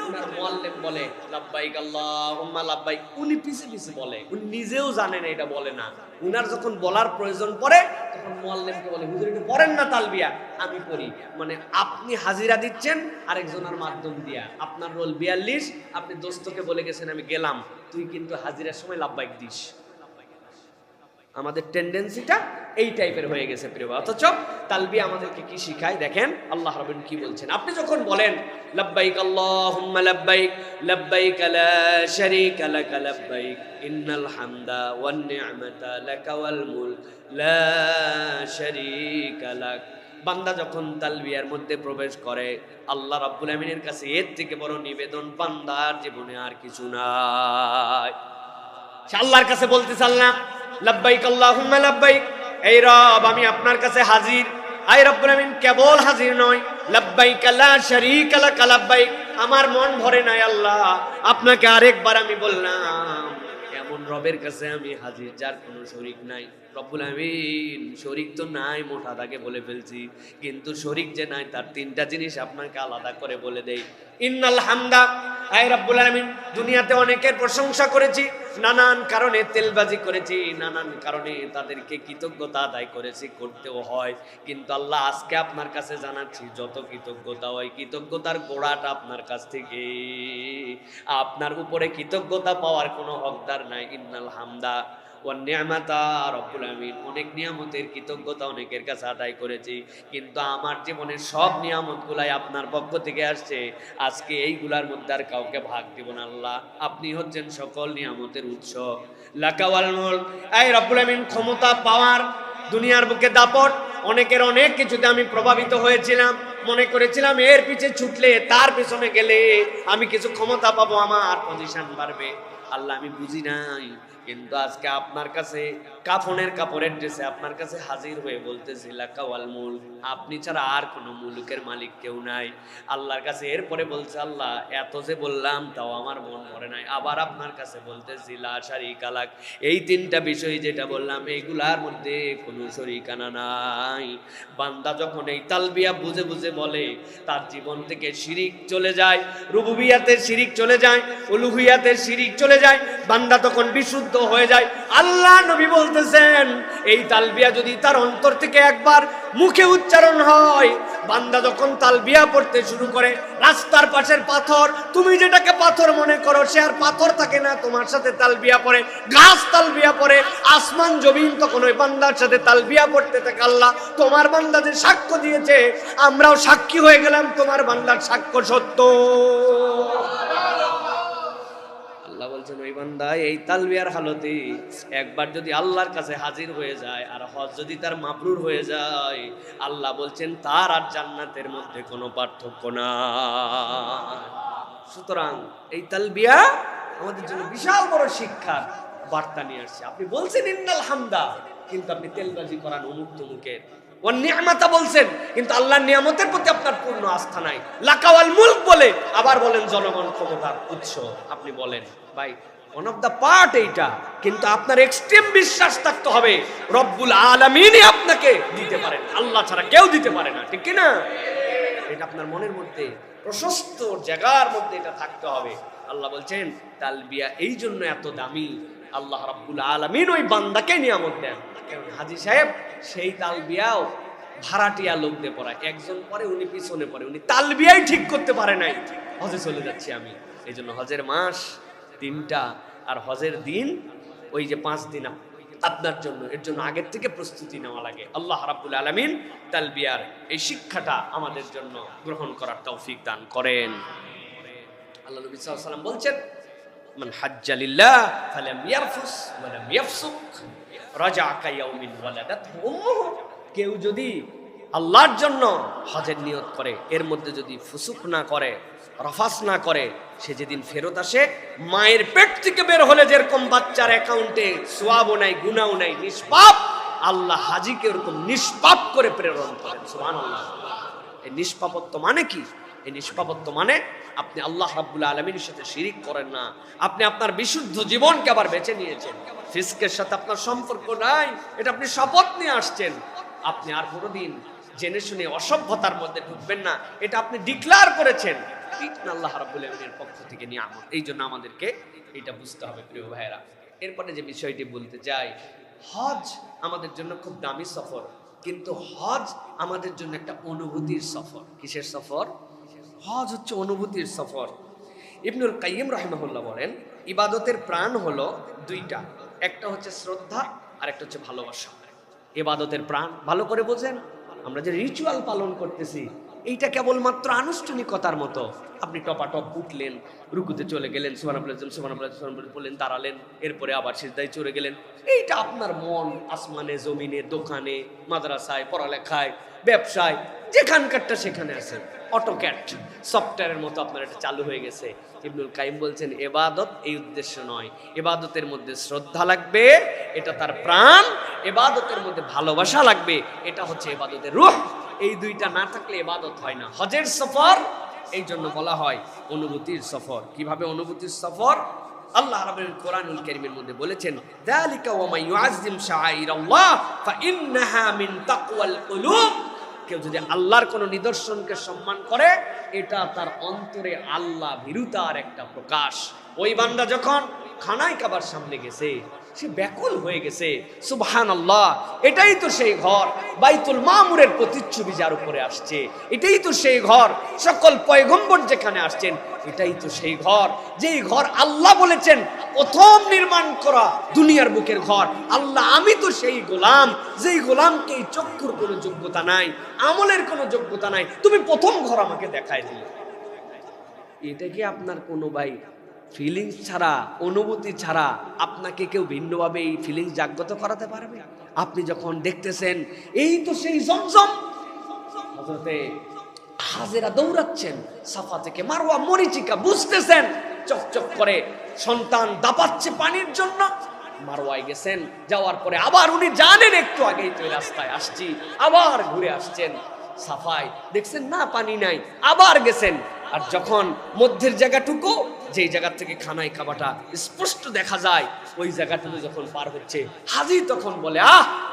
উনার মুআল্লিম বলে লাব্বাইক আল্লাহুম্মা লাব্বাইক, উনি পিছে পিছে বলে, উনি নিজেও জানে না এটা বলে না। উনার যখন বলার প্রয়োজন পড়ে তখন মুআল্লিমকে বলে হুজুর এটা পড়েন না তালবিয়া, আমি পড়ি। মানে আপনি হাজিরা দিচ্ছেন আরেকজনের মাধ্যম দিয়া, আপনার রোল 42, আপনি দোস্তকে বলে গেছেন আমি গেলাম, তুই কিন্তু হাজিরার সময় লাব্বাইক দিস। আমাদের টেন্ডেন্সিটা এই টাইপের হয়ে গেছে প্রিয়। অথচ তালবিয়া আমাদেরকে কি শিখায় দেখেন, আল্লাহ রাব্বুল কি বলছেন। আপনি যখন বলেন লাব্বাইক আল্লাহুম্মা লাব্বাইক, লাব্বাইক লা শারীকা লাকা লাব্বাইক, ইন্নাল হামদা ওয়ান নি'মাতা লাকা ওয়াল মুলক লা শারীকা লাক, বান্দা যখন তালবিয়ার মধ্যে প্রবেশ করে আল্লাহ রাব্বুল আমিনের কাছে এর থেকে বড় নিবেদন বান্দার জীবনে আর কিছু নাই। সে আল্লাহর কাছে বলতে চাল্লাম লাব্বাইক আল্লাহুম্মা লাব্বাইক, এই রব আমি আপনার কাছে হাজির। আয় রব্বুল আমিন কেবল হাজির নয়, লাব্বাইক লা শারীকা লাক লাব্বাইক, আমার মন ভরে নাই আল্লাহ, আপনাকে আরেকবার আমি বললাম এমন রবের কাছে আমি হাজির যার কোনো শরীক নাই। রব্বুল আমিন শরীক তো নাই মোটা দাগে বলে ফেলছি, কিন্তু শরীক যে নাই তার তিনটা জিনিস আপনাকে আলাদা করে বলে দেই। ইন্নাল হামদা, আয় রব্বুল আমিন দুনিয়াতে অনেকের প্রশংসা করেছি, নানান কারণে তেলবাজি করেছি, নানান কারণে তাদেরকে কৃতজ্ঞতা আদায় করেছি, করতেও হয়। কিন্তু আল্লাহ আজকে আপনার কাছে জানাচ্ছি যত কৃতজ্ঞতা হয় কৃতজ্ঞতার গোড়াটা আপনার কাছ থেকে, আপনার উপরে কৃতজ্ঞতা পাওয়ার কোনো হকদার নাই। ইন্নাল হামদা ওয়ান নিয়ামাতা, রব্বুল আমিন অনেক নিয়ামতের কৃতজ্ঞতা অনেকের কাছে আদায় করেছি, কিন্তু আমার জীবনের সব নিয়ামতগুলাই আপনার পক্ষ থেকে আসছে। আজকে এইগুলার মধ্যে আর কাউকে ভাগ দিব না আল্লাহ, আপনি হচ্ছেন সকল নিয়ামতের উৎস। লাকা ওয়াল মুলক, এই রব্বুল আমিন ক্ষমতা পাওয়ার দুনিয়ার বুকে দাপট, অনেকের অনেক কিছুতে আমি প্রভাবিত হয়েছিলাম, মনে করেছিলাম এর পিছে ছুটলে তার পেছনে গেলে আমি কিছু ক্ষমতা পাবো, আমার পজিশন বাড়বে। আল্লাহ আমি বুঝি নাই, কিন্তু আজকে আপনার কাছে কাফনের কাপড়ের ড্রেসে আপনার কাছে হাজির হয়ে বলতেছি লাকা ওয়াল মুলক, আপনি ছাড়া আর কোনো মুলুকের মালিক কেউ নাই। আল্লাহর কাছে এরপরে বলছে আল্লাহ এত যে বললাম তাও আমার মন ভরে নাই, আবার আপনার কাছে বলতেছি লা শারীকা লাক, এই তিনটা বিষয় যেটা বললাম এইগুলার মধ্যে কোনো শরীকানা নাই। বান্দা যখন এই তালবিয়া বুঝে বুঝে বলে তার জীবন থেকে শিরিক চলে যায়, রুবুবিয়াতের শিরিক চলে যায়, উলুহিয়াতের শিরিক চলে যায়, বান্দা তখন বিশুদ্ধ হয়ে যায়। আল্লাহ নবী বলতেছেন এই তালবিয়া যদি তার অন্তর থেকে একবার মুখে উচ্চারণ হয়, বান্দা যখন তালবিয়া পড়তে শুরু করে রাস্তার পাশের পাথর, তুমি যেটাকে পাথর মনে করো সে আর পাথর থাকে না, তোমার সাথে তালবিয়া পড়ে, গাছ তালবিয়া পড়ে, আসমান জমিন তখন ওই বান্দার সাথে তালবিয়া পড়তে থাকে। আল্লাহ তোমার বান্দা যে সাক্ষ্য দিয়েছে আমরাও সাক্ষী হয়ে গেলাম, তোমার বান্দার সাক্ষ্য সত্য। আল্লাহ বলছেন ওই বান্দা এই তালবিয়ার হালতে একবার যদি আল্লাহর কাছে হাজির হয়ে যায় আর হজ যদি তার মাবরুর হয়ে যায়, আল্লাহ বলছেন তার আর জান্নাতের মধ্যে কোনো পার্থক্য না। সুতরাং এই তালবিয়া আমাদের জন্য বিশাল বড় শিক্ষার বার্তা নিয়ে আসছে। আপনি বলছেন ইন্নাল হামদা, কিন্তু আপনি তেলবাজি করান অমুক তমুকের, ওয়ান নিয়ামাতা বলছেন কিন্তু আল্লাহর নিয়ামতের প্রতি আপনার পূর্ণ আস্থা নাই। লাকা ওয়াল মুলক বলে আবার বলেন জনগণ ক্ষমতার উৎস, আপনি বলেন ভাই ওয়ান অফ দা পার্ট এইটা, কিন্তু আপনার এক্সট্রিম বিশ্বাস থাকতে হবে রব্বুল আলামিনই আপনাকে দিতে পারেন, আল্লাহ ছাড়া কেউ দিতে পারে না, ঠিক কি না? এটা আপনার মনের মধ্যে প্রশস্ত জায়গার মধ্যে এটা থাকতে হবে। আল্লাহ বলছেন তালবিয়া এই জন্য এত দামি, আল্লাহ রাব্বুল আলামিন ওই বান্দাকে নিয়ামত দেন। হাজী সাহেব সেই তালবিয়াও ভাড়াটিয়া লোক দিয়ে পড়ায়, একজন পরে উনি পিছনে পড়ে, উনি তালবিয়াই ঠিক করতে পারে নাই, হজে চলে যাচ্ছি আমি। এই জন্য হজের মাস 3টা আর হজের দিন ওই যে 5 দিন আপনার জন্য, এর জন্য আগের থেকে প্রস্তুতি নেওয়া লাগে। আল্লাহ রাব্বুল আলামিন তালবিয়ার এই শিক্ষাটা আমাদের জন্য গ্রহণ করার তৌফিক দান করেন। আল্লাহ নবী সাল্লাল্লাহু আলাইহি ওয়াসাল্লাম বলছেন মান হাজ্জা লিল্লাহ ফালাম ইয়ারফুস ওয়া লাম ইয়াফসুক রাজা'a কায়াউমিন ওয়ালাদাতহু উম্মুহু, কেউ যদি আল্লাহর জন্য হজের নিয়ত করে এর মধ্যে যদি ফুসুক না করে, রফাস না করে, সে যেদিন ফেরত আসে মায়ের পেট থেকে বের হলে যেরকম বাচ্চার অ্যাকাউন্টে সওয়াবও নাই গুনাহও নাই, নিষ্পাপ, আল্লাহ হাজীকে এরকম নিষ্পাপ করে প্রেরণ করেন। সুবহানাল্লাহ। এই নিষ্পাপত্ব মানে কি? এই নিষ্পাপত্ব মানে আপনি আল্লাহ রাব্বুল আলামিনের সাথে শিরিক করেন না, আপনি আপনার বিশুদ্ধ জীবনকে আবার বেছে নিয়েছেন, ফিসকের সাথে আপনার সম্পর্ক নাই, এটা আপনি শপথ নিয়ে আসছেন, আপনি আর কোনোদিন জেনে শুনে অসভ্যতার মধ্যে ঢুকবেন না, এটা আপনি ডিক্লেয়ার করেছেন। আল্লাহ রাব্বুল আলামিনের পক্ষ থেকে নিয়ামত, এই জন্য আমাদেরকে এটা বুঝতে হবে প্রিয় ভাইয়েরা। এরপরে যে বিষয়টি বলতে চাই, হজ আমাদের জন্য খুব দামি সফর, কিন্তু হজ আমাদের জন্য একটা অনুভূতির সফর। কিসের সফর? হজ হচ্ছে অনুভূতির সফর। ইবনুল কাইয়িম রাহিমাহুল্লাহ বলেন ইবাদতের প্রাণ হলো 2টা, একটা হচ্ছে শ্রদ্ধা আর একটা হচ্ছে ভালোবাসা। ইবাদতের প্রাণ ভালো করে বোঝেন, আমরা যে রিচুয়াল পালন করতেছি এইটা কেবলমাত্র আনুষ্ঠানিকতার মতো। আপনি টপাটপ উঠলেন, রুকুতে চলে গেলেন, সুবহানাল্লাহ সুবহানাল্লাহ বললেন, দাঁড়ালেন, এরপরে আবার সিজদায় চলে গেলেন। এইটা আপনার মন আসমানে, জমিনে, দোকানে, মাদ্রাসায়, পড়ালেখায়, ব্যবসায়, যেখানকারটা সেখানে আছে, অটোক্যাড সফটওয়্যারের মতো আপনার এটা চালু হয়ে গেছে। ইবনুল কাইম বলছেন ইবাদত এই উদ্দেশ্য নয়, ইবাদতের মধ্যে শ্রদ্ধা লাগবে, এটা তার প্রাণ। ইবাদতের মধ্যে ভালোবাসা লাগবে, এটা হচ্ছে ইবাদতের রূহ। এই দুইটা না থাকলে ইবাদত হয় না। হজের সফর এই জন্য বলা হয় অনুভূতির সফর। কিভাবে অনুভূতির সফর? আল্লাহ রাব্বুল কোরআনুল কারীমের মধ্যে বলেছেন, যালিকা ওয়া মান ইউআযযিম শাআইরাল্লাহ ফাইন্নাহা মিন তাকওয়াল কুলুব। কেউ যদি আল্লাহর কোনো নিদর্শনকে সম্মান করে, এটা তার অন্তরে আল্লাহ ভীরুতার একটা প্রকাশ। ওই বান্দা যখন খানায় কাবার সামনে গেছে, সে ব্যাকুল হয়ে গেছে, সুবহানাল্লাহ, এটাই তো সেই ঘর, বাইতুল মামুরের প্রতিচ্ছবি যার উপরে আসছে, এটাই তো সেই ঘর, সকল পয়গম্বর যেখানে আসছেন, এটাই তো সেই ঘর, যেই ঘর আল্লাহ বলেছেন প্রথম নির্মাণ করা দুনিয়ার বুকের ঘর। আল্লাহ, আমি তো সেই গোলাম, যেই গোলামকে এই চক্ষুর কোনো যোগ্যতা নাই, আমলের কোনো যোগ্যতা নাই, তুমি প্রথম ঘর আমাকে দেখায় দিলে। এটা কি আপনার কোনো ভাই ফিলিংস ছাড়া, অনুভূতি ছাড়া আপনাকে কেউ ভিন্নভাবে এই ফিলিংস জাগ্রত করাতে পারবে? আপনি যখন দেখতেছেন এই তো সেই জমজম, হযরতে হাজেরা দৌড়াচ্ছেন সাফা থেকে মারওয়া মরীচিকা, বুঝতেছেন চকচক করে সন্তান দাপাচ্ছে পানির জন্য, মারওয়ায় গেছেন, যাওয়ার পরে আবার উনি জানেন একটু আগেই তো রাস্তায় আসছি, আবার ঘুরে আসছেন সাফায়, দেখছেন না পানি নাই, আবার গেছেন। আর যখন মধ্যের জায়গাটুকু, যেই জায়গা থেকে খানায় কাবাটা স্পষ্ট দেখা যায়, ওই জায়গাটুকু যখন পার হচ্ছে, হাজী তখন বলে,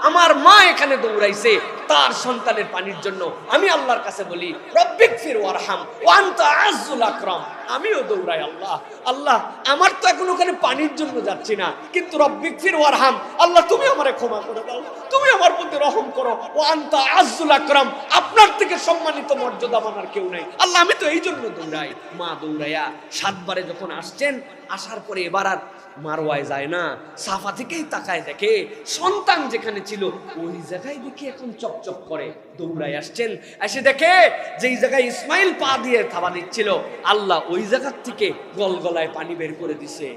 আমার মা এখানে দৌড়াইছে তার সন্তানের পানির জন্য। আমি আল্লাহর কাছে বলি, রব্বিগফির ওয়ারহাম ওয়া আনতা আ'আজ্জুল আকরাম। আমিও দৌড়াই, আল্লাহ আল্লাহ, আমার তো এখন ওখানে পানির জন্য যাচ্ছি না, কিন্তু রব্বিগফির ওয়ারহাম, আল্লাহ তুমি আমারে ক্ষমা করে দাও, তুমি আমার প্রতি রহম করো। ওয়া আনতা আ'আজ্জুল আকরাম, আপনার থেকে সম্মানিত মর্যাদা মানার কেউ নাই, আল্লাহ আমি তো এই জন্য দৌড়াই। মা দৌড়াইয়া 7 বারে যখন আসছেন, আসার পরে এবার আর মারওয়ায় যায় না, সাফা থেকেই তাকায় দেখে সন্তান যেখানে ছিল ওই জায়গায় দেখি এখন চকচক করে, দৌড়ায় আসছেন, এসে দেখে যেই জায়গায় ইসমাইল পা দিয়ে থাবা দিচ্ছিল, আল্লাহ ওই জায়গার থেকে গলগলায় পানি বের করে দিছে।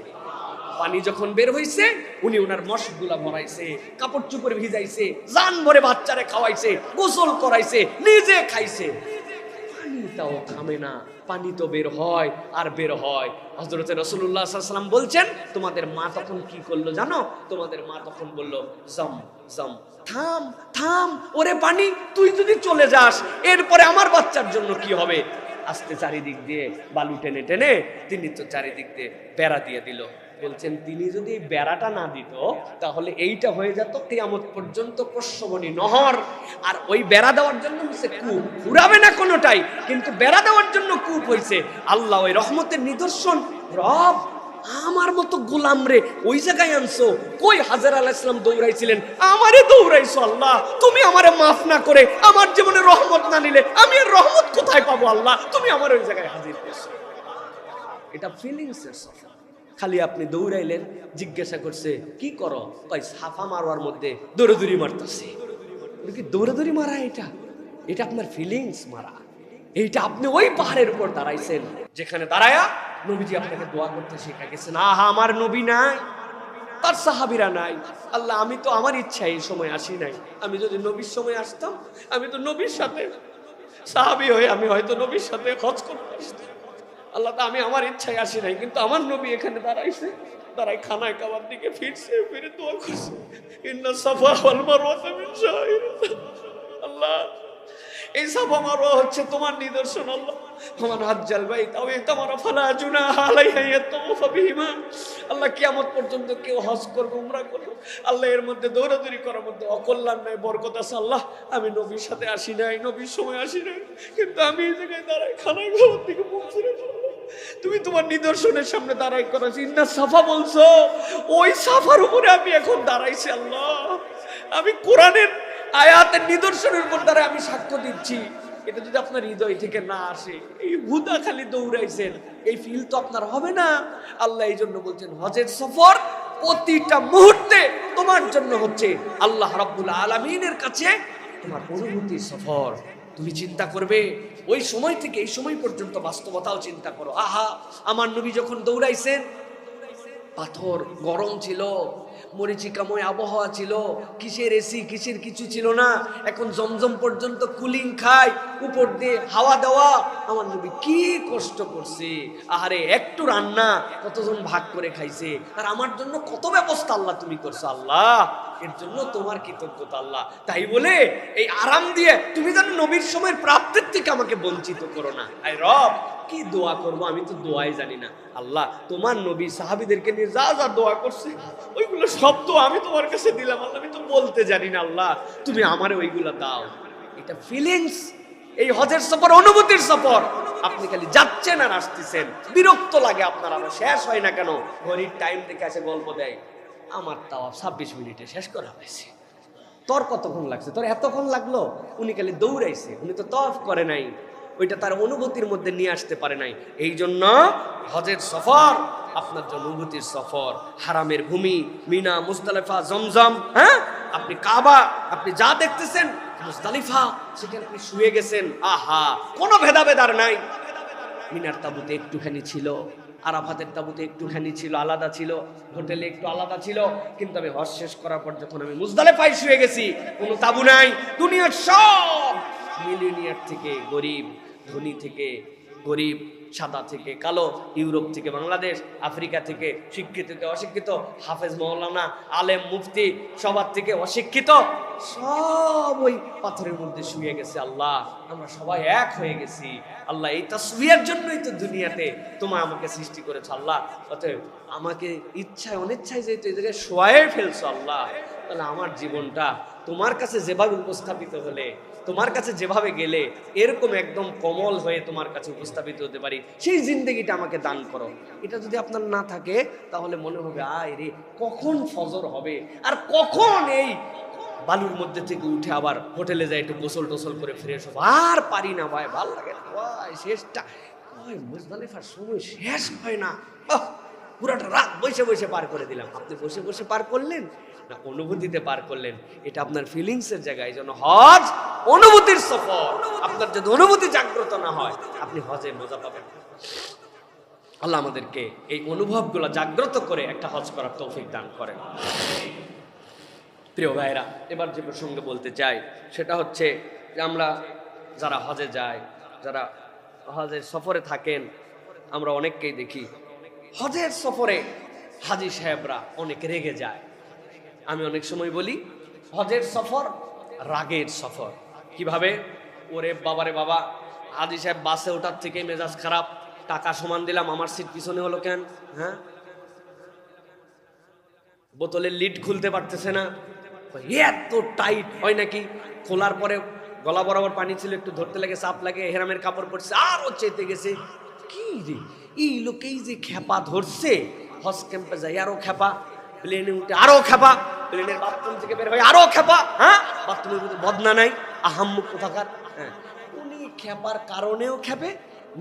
পানি যখন বের হইছে, উনি ওনার মশগুলা ভরাইছে, কাপড় চোপড় ভিজাইছে, জান ভরে বাচ্চারে খাওয়াইছে, গোসল করাইছে, নিজে খাইছে। পানিটাও থামে না, পানি তো বের হয় আর বের হয়। হযরত রাসূলুল্লাহ সাল্লাল্লাহু আলাইহি ওয়াসাল্লাম বলছেন, তোমাদের মা তখন কি করলো জানো? তোমাদের মা তখন বলল, জম জম, থাম থাম, ওরে পানি, তুই যদি চলে যাস এরপরে আমার বাচ্চার জন্য কি হবে? আস্তে চারিদিক দিয়ে বালু টেনে টেনে তিনি তো চারিদিক দিয়ে বেড়া দিয়ে দিল। বলছেন তিনি যদি এই বেড়াটা না দিত, তাহলে এইটা হয়ে যেত কিয়ামত পর্যন্ত প্রসবনী নহর। আর ওই বেড়া দেওয়ার জন্য হচ্ছে কূপ, ঘুরাবে না কোনোটাই, কিন্তু বেড়া দেওয়ার জন্য কূপ হয়েছে। আল্লাহ ওই রহমতের নিদর্শন, রব আমার মতো গোলাম রে ওই জায়গায় আনছো। কই হাজেরা আলাইহিস সালাম দৌড়াইছিলেন, আমারে দৌড়াইছো আল্লাহ, তুমি আমারে মাফ না করে আমার জীবনে রহমত না নিলে আমি আর রহমত কোথায় পাবো? আল্লাহ তুমি আমার ওই জায়গায় হাজির করছো। এটা ফিলিংসের সফর। খালি আপনি দৌড়াইলেন, জিজ্ঞাসা করছে কি করো, কই সাফা মারওয়ার মধ্যে দৌড়াদৌড়ি মারতেছে। কি দৌড়াদৌড়ি মারা? এটা আপনার ফিলিংস মারা। এইটা আপনি ওই পাহাড়ের উপর দাঁড়াইছেন, যেখানে দাঁড়ায়া নবীজি আপনাকে দোয়া করতে শিখা গেছেন। আমার নবী নাই, তার সাহাবীরা নাই। আল্লাহ আমি তো আমার ইচ্ছা এই সময় আসি নাই, আমি যদি নবীর সময় আসতাম, আমি তো নবীর সাথে সাহাবী হয়ে আমি হয়তো নবীর সাথে হজ করতে আসতাম। আল্লাহ তো আমি আমার ইচ্ছায় আসি নাই, কিন্তু আমার নবী এখানে দাঁড়াইছে, দাঁড়াই খানায় কাবার দিকে ফিরছে, ফিরে দোয়া করছে, ইন্না সাফা ওয়াল মারওয়াতা মিন শাআইরিল্লাহ। আল্লাহ এই সাফা মারওয়া হচ্ছে তোমার নিদর্শন। আল্লাহ ওমান হাজ্জাল বাইত আও ইতামারা ফালা জুনাহা আলাইহি ইয়াতাওয়াফা বিহিমা। আল্লাহ কিয়ামত পর্যন্ত কেউ হজ করবে, উমরা করবে, আল্লাহ এর মধ্যে দৌড়াদৌড়ি করার মধ্যে অকল্যাণ নাই, বরকত আছে। আল্লাহ আমি নবীর সাথে আসি নাই, নবীর সময় আসি নাই, কিন্তু আমি এই জায়গায় দাঁড়াই খানায় ঘর থেকে মুখ ফিরে তুমি তোমার নিদর্শনের সামনে দাঁড়াই করেছি। ইন্না সাফা বলছো, ওই সাফার উপরে আমি এখন দাঁড়াইছি। আল্লাহ আমি কোরআনের আয়াতের নিদর্শনের উপর দ্বারা আমি সাক্ষ্য দিচ্ছি। এটা যদি আপনার হৃদয় থেকে না আসে, এই হুদা খালি দৌড়াইছেন, এই ফিল তো আপনার হবে না। আল্লাহ এই জন্য বলছেন হজের সফর প্রতিটা মুহূর্তে তোমার জন্য হচ্ছে আল্লাহ রাব্বুল আলামিনের কাছে তোমার অনুভূতির সফর। তুমি চিন্তা করবে ওই সময় থেকে এই সময় পর্যন্ত বাস্তবতাও চিন্তা করো। আহা, আমার নবী যখন দৌড়াইছেন, পাথর গরম ছিল, মরিচিকাময় আবহাওয়া ছিল, কিসের এসি কিসের কিছু ছিল না। এখন জমজম পর্যন্ত কুলিং খায়, উপর দিয়ে হাওয়া দেওয়া। আমার নবী কি কষ্ট করছে, আহারে একটু রান্না কতজন ভাগ করে খাইছে, আর আমার জন্য কত ব্যবস্থা আল্লাহ তুমি করছো। আল্লাহ, এর জন্য তোমার কৃতজ্ঞতা আল্লাহ। তাই বলে এই আরাম দিয়ে তুমি যেন নবীর সময়ের প্রাপ্তির থেকে আমাকে বঞ্চিত করো না। আয় রব, কি দোয়া করবো আমি তো দোয়াই জানি না। আল্লাহ, তোমার নবী সাহাবীদেরকে নিয়ে যা যা দোয়া করছে ওইগুলো সব তো আমি তোমার কাছে দিলাম আল্লাহ, আমি তো বলতে জানি না। আল্লাহ, তুমি আমারে ওইগুলো দাও। এটা ফিলিংস, এই হজের সফর অনুভূতির সফর। আপনি খালি যাচ্ছেন আর আসতেছেন, বিরক্ত লাগে আপনার, আরো শেষ হয় না কেন? ঘড়ির টাইম দেখে আসে গল্প দেয়, আমার তাও 26 মিনিটে শেষ করা হয়েছে। তোর কতক্ষণ লাগছে? তোর এতক্ষণ লাগলো? উনি খালি দৌড়াইছে, উনি তো তওয়াফ করে নাই, ওইটা তার অনুভূতির মধ্যে নিয়ে আসতে পারে নাই। এই জন্য হজের সফর আপনার জন্য অনুভূতির সফর। হারামের ভূমি, মিনা, মুজদালিফা, জমজম, হ্যাঁ, আপনি কাবা, আপনি যা দেখতেছেন মুজদালিফা, সেখানে আপনি শুয়ে গেছেন। আহা, কোনো ভেদাভেদ আর নাই। মিনার তাবুতে একটুখানি ছিল, আরাফাতের তাবুতে একটুখানি ছিল, আলাদা ছিল, হোটেলে একটু আলাদা ছিল, কিন্তু আমি হজ শেষ করার পর যখন আমি মুজদালিফায় শুয়ে গেছি, কোনো তাবু নাই। দুনিয়ার সব মিলিয়নিয়ার থেকে গরিব, ধনী থেকে গরিব, সাদা থেকে কালো, ইউরোপ থেকে বাংলাদেশ, আফ্রিকা থেকে শিক্ষিত থেকে অশিক্ষিত, হাফেজ মাওলানা, আলেম মুফতি, সবার থেকে অশিক্ষিত, সব ওই পাথরের মধ্যে শুয়ে গেছে। আল্লাহ, আমরা সবাই এক হয়ে গেছি। আল্লাহ, এই তাসবিয়ার জন্যই তো দুনিয়াতে তোমার আমাকে সৃষ্টি করেছো। আল্লাহ, অতএব আমাকে ইচ্ছায় অনিচ্ছায় যেহেতু এই জায়গায় শোয়ায় ফেলছো আল্লাহ, তাহলে আমার জীবনটা তোমার কাছে যেভাবে উপস্থাপিত হলে, তোমার কাছে যেভাবে গেলে এরকম একদম কমল হয়ে তোমার কাছে উপস্থাপিত হতে পারি, সেই জিন্দেগিটা আমাকে দান করো। এটা যদি আপনার না থাকে তাহলে মনে হবে আয় রে, কখন ফজর হবে, আর কখন এই বালুর মধ্যে থেকে উঠে আবার হোটেলে যাই একটু গোসল টোসল করে ফ্রেশ হবো। আর পারি না ভাই, ভালো লাগে না ভাই, শেষটা ওই মুজদালিফার সময় শেষ হয় না। পুরাটা রাত বসে বসে পার করে দিলাম। আপনি বসে বসে পার করলেন না অনুভূতিতে পার করলেন? এটা আপনার ফিলিংসের জায়গা। এই জন্য হজ অনুভূতির সফর। আপনার যদি অনুভূতি জাগ্রত না হয়, আপনি হজে মজা পাবেন। আল্লাহ আমাদেরকে এই অনুভবগুলো জাগ্রত করে একটা হজ করার তৌফিক দান করেন। প্রিয় ভাইরা, এবার যে প্রসঙ্গে বলতে চাই সেটা হচ্ছে যে আমরা যারা হজে যাই, যারা হজের সফরে থাকেন, আমরা অনেককেই দেখি হজের সফরে হাজী সাহেবরা অনেক রেগে যায়। আমি অনেক সময় বলি হজের সফর রাগের সফর। কিভাবে? ওরে বাবারে বাবা, হাজী সাহেব বাসে ওঠার থেকে মেজাজ খারাপ, টাকা সমান দিলাম, আমার সিট পিছনে হলো কেন? হ্যাঁ, বোতলের লিড খুলতে পারতেছে না, এত টাইট হয় নাকি? খোলার পরে গলা বরাবর পানি ছিল, একটু ধরতে লাগে, চাপ লাগে, হেরামের কাপড় পড়ছে, আরো চেতে গেছে। কি রে, এই লোকেই যে খেপা ধরছে, হজ ক্যাম্পে যাই আরো খেপা, প্লেনে উঠে আরো খেপা, প্লেনের বাথরুম থেকে বের হয় আরো খেপা। হ্যাঁ, বাথরুমের মধ্যে বদনা নাই, আহাম্মুক কোথাকার। হ্যাঁ, উনি খেপার কারণেও খেপে,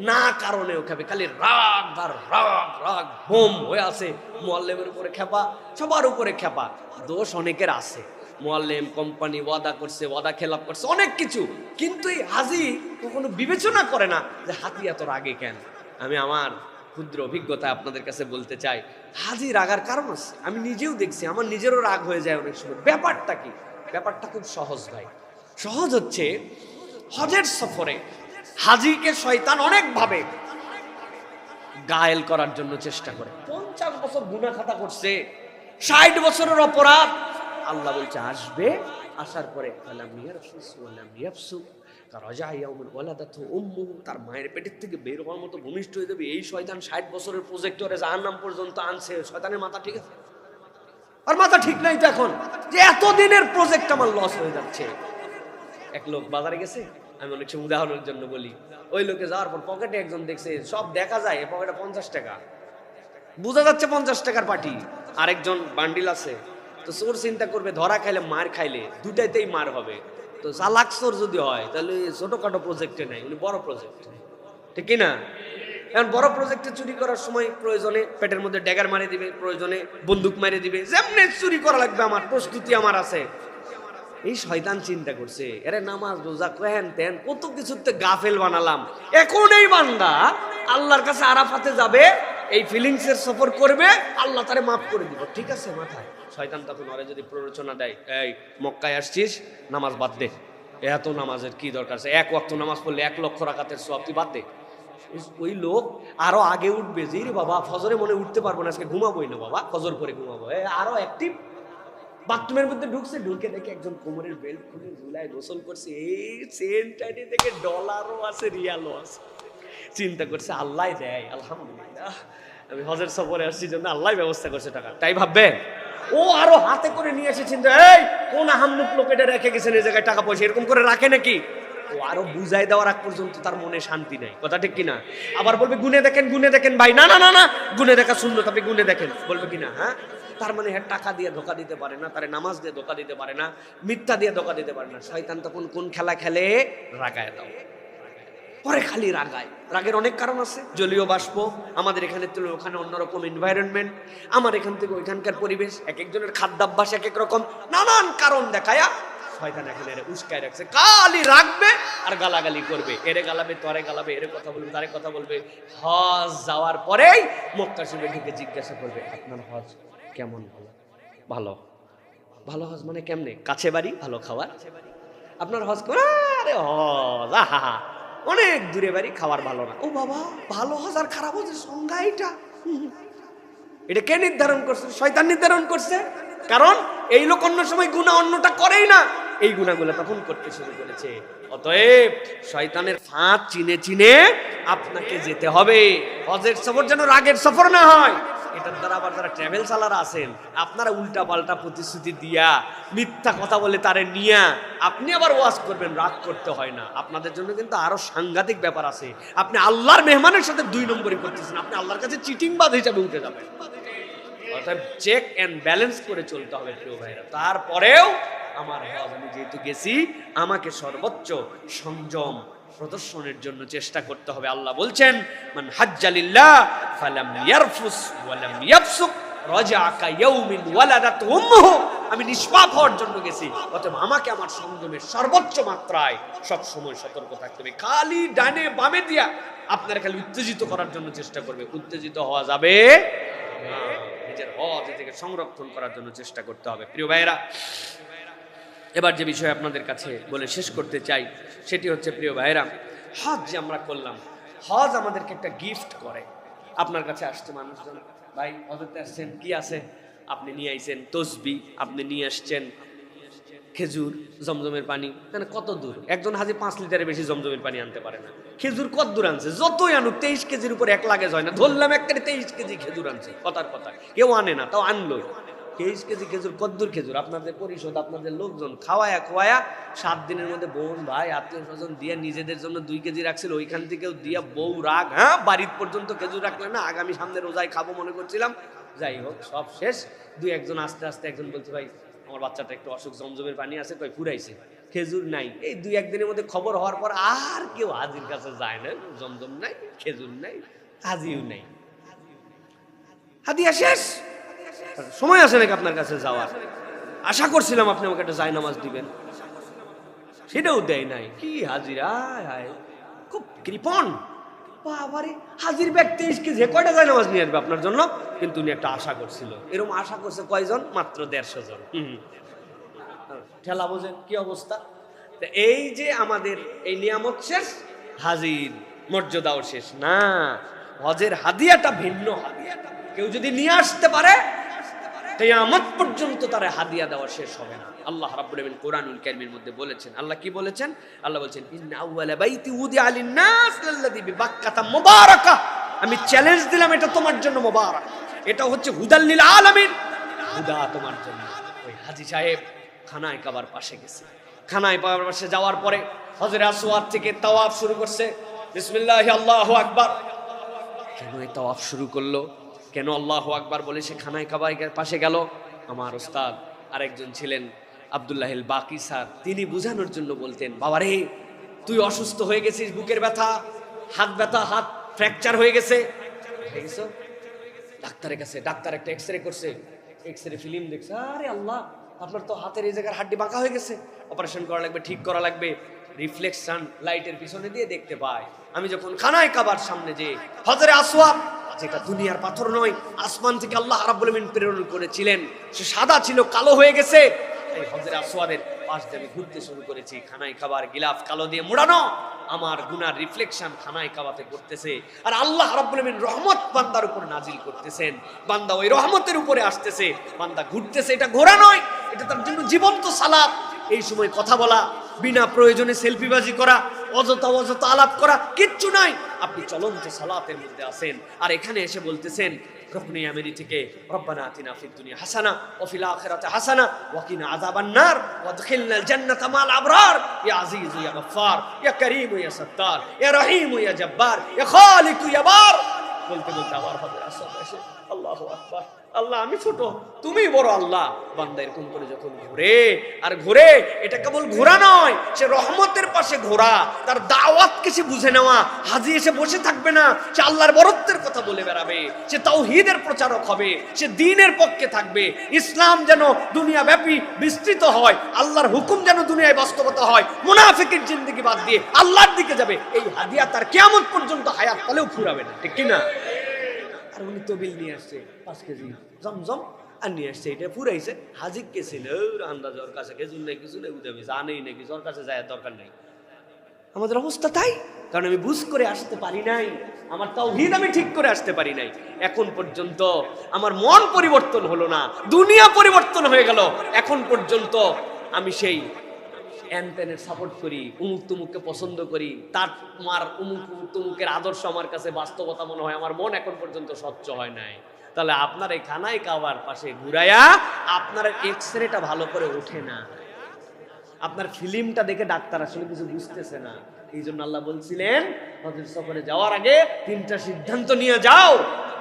না কারণেও খেপে, খালি রাগ আর রাগ, রাগ হোম হয়ে আছে। মুআল্লিমের উপরে খেপা, সবার উপরে খেপা। দোষ অনেকের আছে, মুআল্লিম, কোম্পানি ওয়াদা করছে, ওয়াদা খেলাপ করছে, অনেক কিছু, কিন্তু এই হাজী কখনো বিবেচনা করে না যে হাতি এত রাগে কেন। আমি আমার ক্ষুদ্র অভিজ্ঞতা আপনাদের কাছে বলতে চাই, হাজী রাগার কারণ আছে। আমি নিজেও দেখছি, আমার নিজেরও রাগ হয়ে যায় অনেক সময়। ব্যাপারটা কি? ব্যাপারটা খুব সহজ ভাই। সহজ হচ্ছে, হজের সফরে হাজীকে শয়তান অনেকভাবে গায়েল করার জন্য চেষ্টা করে। 50 বছর গুনাহ খাতা করছে, 60 বছরের অপরাধ। আল্লাহ বলছে আসবে, আসার পরে তার মায়ের পেটের থেকে বের হওয়ার মতো ভূমিষ্ঠ হয়ে যাবে। এই শয়তান 60 বছরের প্রজেক্টরে জাহান্নাম পর্যন্ত আনছে। শয়তানের মাথা ঠিক আছে? আর মাথা ঠিক নাই তো এখন, যে এতদিনের প্রজেক্ট আমার লস হয়ে যাচ্ছে। এক লোক বাজারে গেছে, আমি অনেক সময় উদাহরণের জন্য বলি, ওই লোকে যাওয়ার পর পকেটে একজন দেখছে, সব দেখা যায় পকেটে 50 টাকা, বোঝা যাচ্ছে 50 টাকার পার্টি, আরেকজন বান্ডিল আছে। তো চোর চিন্তা করবে ধরা খাইলে মার খাইলে দুটাইতেই মার হবে, তো চালাক চোর যদি হয় তাহলে ছোটখাটো প্রজেক্টে নাই, উনি বড় প্রজেক্ট, ঠিক কিনা? এখন বড় প্রজেক্টে চুরি করার সময় প্রয়োজনে পেটের মধ্যে ড্যাগার মারিয়ে দিবে, প্রয়োজনে বন্দুক মারিয়ে দিবে, যেমনি চুরি করা লাগবে আমার প্রস্তুতি আমার আছে। এই শয়তান চিন্তা করছে, এরে নামাজ রোজা হেন তেন কত কিছুতে গাফেল বানালাম, এখন এই বান্দা আল্লাহর কাছে আরাফাতে যাবে, এই ফিলিংসের সফর করবে, আল্লাহ তারে মাফ করে দিব। ঠিক আছে মাথায়। শয়তান তখন ওরে যদি প্ররোচনা দেয়, এই মক্কায় আসছিস, নামাজ বাদ দে, এত নামাজের কি দরকার আছে, এক ওয়াক্ত নামাজ পড়লে 1 লক্ষ রাকাতের সওয়াব, তুই বাদ দে। ওই লোক আরো আগে উঠবে যে রে বাবা ফজরে মনে উঠতে পারবো না, আজকে ঘুমাবোই না বাবা, ফজর পরে ঘুমাবো, আরো অ্যাক্টিভ। বাথরুমের মধ্যে ঢুকছে, ঢুকে দেখে একজন কোমরের বেল্ট খুলে ঝুলায় গোসল করছে, এই সেন্টাইনে দেখে ডলারও আছে, রিয়ালও আছে। চিন্তা করছে আল্লাহ দেয়, আলহামদুলিল্লাহ আমি হজের সফরে আসছি জন্য আল্লাহ ব্যবস্থা করছে টাকা, তাই ভাববে। ও আরো হাতে করে নিয়ে এসে চিন্তা, এই কোন আহাম্মক লোক এটা রেখে গেছেন এই জায়গায় টাকা পয়সা, এরকম করে রাখে নাকি? ও আরো বুঝাই দেওয়ার আগ পর্যন্ত তার মনে শান্তি নাই, কথা ঠিক কিনা? আবার বলবে গুনে দেখেন ভাই, না না না না, গুনে দেখা সুন্নত, আপনি গুনে দেখেন, বলবে কিনা? হ্যাঁ, তার মানে হ্যাঁ টাকা দিয়ে ধোকা দিতে পারে না, তারে নামাজ দিয়ে ধোকা দিতে পারে না, মিথ্যা দিয়ে ধোকা দিতে পারে না। শয়তান তখন কোন খেলা খেলে? রাগায় দাও, পরে খালি রাগায়। রাগের অনেক কারণ আছে, জলীয় বাষ্প, আমাদের এখানে তুলে ওখানে অন্যরকম এনভায়রনমেন্ট, আমার এখান থেকে ওইখানকার পরিবেশ, এক একজনের খাদ্যাভ্যাস এক এক রকম, নানান কারণ দেখায়া শয়তান এখন এর উস্কায় রাখছে, খালি রাখবে আর গালাগালি করবে, এরে গালাবে তরে গালাবে, এরে কথা বলবে তারে কথা বলবে। হজ যাওয়ার পরেই মক্কা শরীফে ঢুকে জিজ্ঞাসা করবে, আপনার হজ কেমন? ভালো। ভালো হজ মানে কেমনে? কাছে বাড়ি, ভালো খাবার। আপনার হজ আরে হজ আহা অনেক দূরে বাড়ি, খাবার ভালো না। ও বাবা, ভালো হজ আর খারাপ হজের সংজ্ঞা এটা কে নির্ধারণ করছে? শয়তান নির্ধারণ করছে। কারণ এই লোক অন্য সময় গুনাহ অন্যটা করেই না, এই গুনাহগুলো তখন করতে শুরু করেছে। অতএব শয়তানের ফাঁদ চিনে চিনে আপনাকে যেতে হবে। হজের সফর যেন রাগের সফর না হয়। এটার দ্বারা আবার যারা ট্রাভেল চালারা আছেন, আপনারা উল্টা পাল্টা প্রতিশ্রুতি দিয়া, মিথ্যা কথা বলে তারে নিয়া আপনি আবার ওয়াজ করবেন, রাগ করতে হয় না। আপনাদের জন্য কিন্তু আরো সাংঘাতিক ব্যাপার আছে। আপনি আল্লাহর মেহমানের সাথে 2 নম্বরই করতেছেন, আপনি আল্লাহর কাছে চিটিংবাজ হিসাবে উঠে যাবেন। অর্থাৎ চেক এন্ড ব্যালেন্স করে চলতে হবে প্রিয় ভাইরা। তারপরেও আমার হজ আমি যেহেতু গেছি, আমাকে সর্বোচ্চ সংযম প্রদর্শনের জন্য চেষ্টা করতে হবে। আল্লাহ বলছেন, মান হাজ্জালিল্লাহ ফালাম ইয়ারফুস ওয়ালাম ইয়াফসুক রাজা কায়াউমিন ওয়ালাদাত উম্মুহু। আমি নিষ্পাপ হওয়ার জন্য গেছি, অতএব আমাকে আমার সংযমের সর্বোচ্চ মাত্রায় সব সময় সতর্ক থাকতে হবে। খালি ডানে বামে দিয়া আপনারা খালি উত্তেজিত করার জন্য চেষ্টা করবে, উত্তেজিত হওয়া যাবে না। নিজের হজ থেকে সংরক্ষণ করার জন্য চেষ্টা করতে হবে। প্রিয় ভাইয়েরা, এবার যে বিষয় আপনাদের কাছে বলে শেষ করতে চাই সেটি হচ্ছে, প্রিয় ভাইয়েরা, হজ যে আমরা করলাম, হজ আমাদেরকে একটা গিফট করে। আপনার কাছে আসছে মানুষজন, ভাই হজতে আসছেন, কি আছে? আপনি নিয়ে আইছেন তসবি, আপনি নিয়ে আসছেন খেজুর, জমজমের পানি। মানে কত দূর একজন হাজি 5 লিটারের বেশি জমজমের পানি আনতে পারে না। খেজুর কত দূর আনছে? যতই আনুক 23 কেজির উপর 1 লাগেজ হয় না। ধরলাম একটা 23 কেজি খেজুর আনছে, কথার কথা, কেউ আনে না, তাও আনলো। 23 কেজি খেজুর, কত দূর খেজুর? আপনাদের পরিষদ, আপনাদের লোকজন খাওয়ায়া খোয়ায়া 7 দিনের মধ্যে বোন ভাই আত্মীয় স্বজন দিয়ে নিজেদের জন্য 2 কেজি রাখছিল, ওইখান থেকেও দিয়া বউ রাগ, হ্যাঁ বাড়ির পর্যন্ত খেজুর রাখলেন না, আগামী সামনে রোজায় খাবো মনে করছিলাম। যাই হোক, সব শেষ। 2-1 আস্তে আস্তে একজন বলছে, ভাই আমার বাচ্চাটা একটু অসুখ, জমজমের পানি আছে, কই ফুরাইছে, খেজুর নাই। এই 2-1 দিনের মধ্যে খবর হওয়ার পর আর কেউ হাজির কাছে যায় না, জমজম নাই, খেজুর নাই, হাজিও নাই, হাদিয়া শেষ। সময় আছে নাকি আপনার কাছে যাওয়ার? আশা করছিলাম আপনি আমাকে একটা জায়নামাজ দিবেন, সেটাও দেয় নাই। কি হাজিরা, খুব কৃপণ। বাবারে, হাজির ব্যক্তি যে কয়টা জায়নামাজ নিয়ে আসবে আপনার জন্য, কিন্তু উনি একটা আশা করছিল। এরকম আশা করছে কয়জন? মাত্র 150 জন। ঠেলা বোঝেন কি অবস্থা। এই যে আমাদের এই নিয়ামত শেষ, হাজির মর্যাদাও শেষ না। হজের হাদিয়াটা ভিন্ন হাদিয়া। কেউ যদি নিয়ে আসতে পারে, কিয়ামত পর্যন্ত তার হাদিয়া দেওয়া শেষ হবে না। আল্লাহ রাব্বুল আলামিন কোরআনুল কারীমের মধ্যে বলেছেন, আল্লাহ কি বলেছেন? আল্লাহ বলেছেন, ইন্না আউওয়ালা বাইতি উদিআ লিন-নাস লাল্লাযী বিবাক্কাতা মুবারাকা। আমি চ্যালেঞ্জ দিলাম, এটা তোমার জন্য মুবারাক, এটা হচ্ছে হুদাল লিল আলামিন, হুদা তোমার জন্য। ওই হাজী সাহেব খানায় কাবার পাশে গেছে। খানায় কাবার পাশে যাওয়ার পরে হজরে আসওয়াদ থেকে তাওয়াফ শুরু করছে। বিসমিল্লাহি আল্লাহু আকবার। কেন এই তাওয়াফ শুরু করলো? কেন আল্লাহু আকবার বলে সে খানায় কাবার পাশে গেল? আমার ওস্তাদ আরেকজন ছিলেন আব্দুল্লাহিল বাকি স্যার, তিনি বোঝানোর জন্য বলতেন, বাবারে তুই অসুস্থ হয়ে গেছিস, বুকের ব্যথা, হাত ব্যথা, হাত ফ্র্যাকচার হয়ে গেছে, ডাক্তারের কাছে। ডাক্তার একটা এক্সরে করছে, এক্সরে ফিল্ম দেখছে, আরে আল্লাহ আপনার তো হাতের এই জায়গার হাড্ডি বাঁকা হয়ে গেছে, অপারেশন করা লাগবে, ঠিক করা লাগবে। রিফ্লেকশন লাইটের পিছনে দিয়ে দেখতে পায়। আমি যখন খানায় কাবার সামনে যে হজরে আসওয়াদ, যেটা দুনিয়ার পাথর নয়, আসমান থেকে আল্লাহ রাব্বুল আলামিন প্রেরণ করেছিলেন, সে সাদা ছিল, কালো হয়ে গেছে। এই হজরে আসওয়াদের পাশ দিয়ে আমি ঘুরতে শুরু করেছি। খানায় কাবার গিলাফ কালো দিয়ে মোড়ানো, আমার গুনার রিফ্লেকশন খানায় কাবাতে করতেছে, আর আল্লাহ রাব্বুল আলামিন রহমত বান্দার উপর নাজিল করতেছেন। বান্দা ওই রহমতের উপরে আসতেছে, বান্দা ঘুরতেছে। এটা ঘোরা নয়, এটা তার জন্য জীবন্ত সালাত। এই সময় কথা বলা, বিনা প্রয়োজনে সেলফিবাজি করা, অযথা অযথা আলাপ করা কিচ্ছু নাই। আপনি চলন্ত সালাতের মধ্যে আছেন, আর এখানে এসে বলতেছেন রুকনে ইয়ামানি থেকে রব্বানা আতিনা ফিদ দুনিয়া হাসানা ওয়া ফিল আখিরাতি হাসানা ওয়া কিনা আযাবান নার ওয়াদখিলনাল জান্নাতা মাল আবরার ইয়া আজিজু ইয়া গফফার ইয়া কারীমু ইয়া সাত্তার ইয়া রহিমু ইয়া জব্বার ইয়া খালিকু ইয়া বার। বলতে বলতে আবার হজরে আসওয়াদ এসে আল্লাহু আকবার, আল্লাহ আমি ছোট, তুমি বড়। আল্লাহ বান্দা এরকম করে যখন ঘুরে আর ঘুরে, এটা কেবল ঘোরা নয়, সে রহমতের পাশে ঘোরা, তার দাওয়াতকে সে বুঝে নেওয়া। হাজি এসে বসে থাকবে না, সে আল্লাহর বরত্বের কথা বলে বেড়াবে, সে তাওহীদের প্রচারক হবে, সে দ্বীনের পক্ষে থাকবে। ইসলাম যেন দুনিয়া ব্যাপী বিস্তৃত হয়, আল্লাহর হুকুম যেন দুনিয়ায় বাস্তবতা হয়। মুনাফিকের জিন্দেগি বাদ দিয়ে আল্লাহর দিকে যাবে। এই হাদিয়া তার কিয়ামত পর্যন্ত হায়াত কালেও ফুরাবে না, ঠিক কিনা? আর উনি তবিল নিয়ে আসছে 5 কেজি জমজম, আর নিয়ে আসছে, এটা পুরাইছে। হাজিক কে ছিল আন্দাজ, ওর কাছে খেজুর নেই, কিছু নেই, উদামি জানেই নাকি, ওর কাছে যায় দরকার নেই। আমাদের অবস্থা তাই, কারণ আমি বুঝ করে আসতে পারি নাই, আমার তাওহীদ আমি ঠিক করে আসতে পারি নাই। এখন পর্যন্ত আমার মন পরিবর্তন হলো না, দুনিয়া পরিবর্তন হয়ে গেল। এখন পর্যন্ত আমি সেই এনতেনের সাপোর্ট করি, উমুক তুমুককে পছন্দ করি, তার তোমার উমুক তুমুকের আদর্শ আমার কাছে বাস্তবতা মনে হয়। আমার মন এখন পর্যন্ত স্বচ্ছ হয় নাই। তাহলে আপনার এই খানায় কাবার পাশে ঘুরাইয়া আপনার এক্সরেটা ভালো করে ওঠে না, আপনার ফিল্মটা দেখে ডাক্তার আসলে কিছু বুঝতেছে না। এই জন্য আল্লাহ বলছিলেন হজের সফরে যাওয়ার আগে 3টা সিদ্ধান্ত নিয়ে যাও,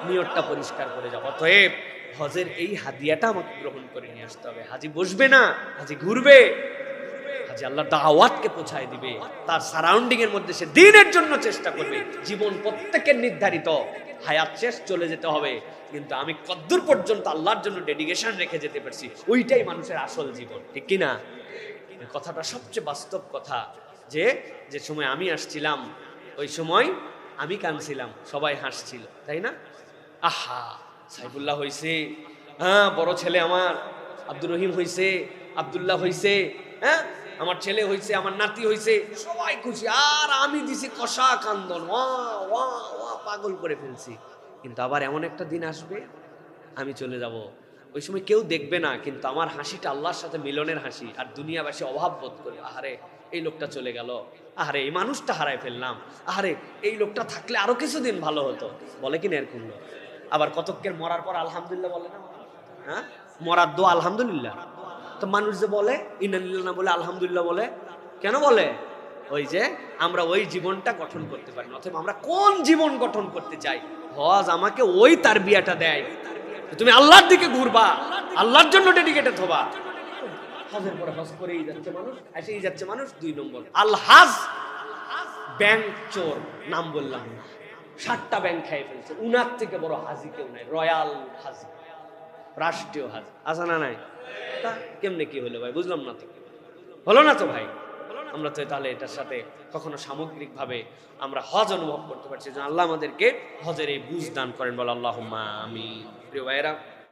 নিয়তটা পরিষ্কার করে যাও। অতএব হজের এই হাদিয়াটা আমাকে গ্রহণ করে নিয়ে আসতে হবে। হাজি বসবে না, হাজি ঘুরবে, হাজি আল্লাহর দাওয়াতকে পৌঁছায় দিবে, তার সারাউন্ডিং এর মধ্যে সে দ্বীনের জন্য চেষ্টা করবে। জীবন প্রত্যেকের নির্ধারিত, হায়াত শেষ, চলে যেতে হবে, কিন্তু আমি কদ্দূর পর্যন্ত আল্লাহর জন্য ডেডিকেশন রেখে যেতে পারছি, ওইটাই মানুষের আসল জীবন, ঠিক কিনা? কথাটা সবচেয়ে বাস্তব কথা। যে সময় আমি আসছিলাম, ওই সময় আমি কাঁদছিলাম, সবাই হাসছিল, তাই না? আহা, সাইফুল্লাহ হইছে, হ্যাঁ, বড় ছেলে আমার আব্দুর রহিম হইছে, আব্দুল্লাহ হইছে, হ্যাঁ, আমার ছেলে হইছে, আমার নাতি হইছে, সবাই খুশি। আর আমি দিছি কষা কান্দন, ওয়া ওয়া ওয়া, পাগল করে ফেলছি। কিন্তু আবার এমন একটা দিন আসবে, আমি চলে যাব, ওই সময় কেউ দেখবে না, কিন্তু আমার হাসিটা আল্লাহর সাথে মিলনের হাসি। আর দুনিয়াবাসী অভাব বোধ করে, আহারে এই লোকটা চলে গেল, আহারে এই মানুষটা হারায় ফেললাম, আহারে এই লোকটা থাকলে আরো কিছুদিন ভালো হতো, বলে কিনা এরকম লোক? আবার কতকের মরার পর আলহামদুলিল্লাহ বলে না, হ্যাঁ, মরার দোয়া আলহামদুলিল্লাহ। তো মানুষ যে বলে ইন্নালিল্লাহ না বলে আলহামদুলিল্লাহ বলে, কেন বলে? ওই যে আমরা ওই জীবনটা গঠন করতে পারি না। অথবা আমরা কোন জীবন গঠন করতে চাই? হজ আমাকে ওই তারবিয়াটা দেয়, তুমি আল্লাহর দিকে ঘুরবা, আল্লাহর জন্য ডেডিকেটেড হবা। হজের পরে হজ করেই যাচ্ছে মানুষ, এসেই যাচ্ছে মানুষ। 2 নম্বর আল হাজ, ব্যাংক চোর, নাম বললাম না, 7টা ব্যাংক খাই ফেলছে। উনার থেকে বড় হাজি কেউ নাই, রয়্যাল হাজি, রাষ্ট্রীয় হাজি, আছে না নাই? তা কেমনে কি হলো ভাই, বুঝলাম না তো, হলো না তো ভাই। আমরা তো তাহলে এটার সাথে কখনো সামগ্রিকভাবে আমরা হজ অনুভব করতে পারছি। আল্লাহ আমাদেরকে হজের এই বুঝ দান করেন, বল আল্লাহুম্মা আমিন। প্রিয় ভাইয়েরা,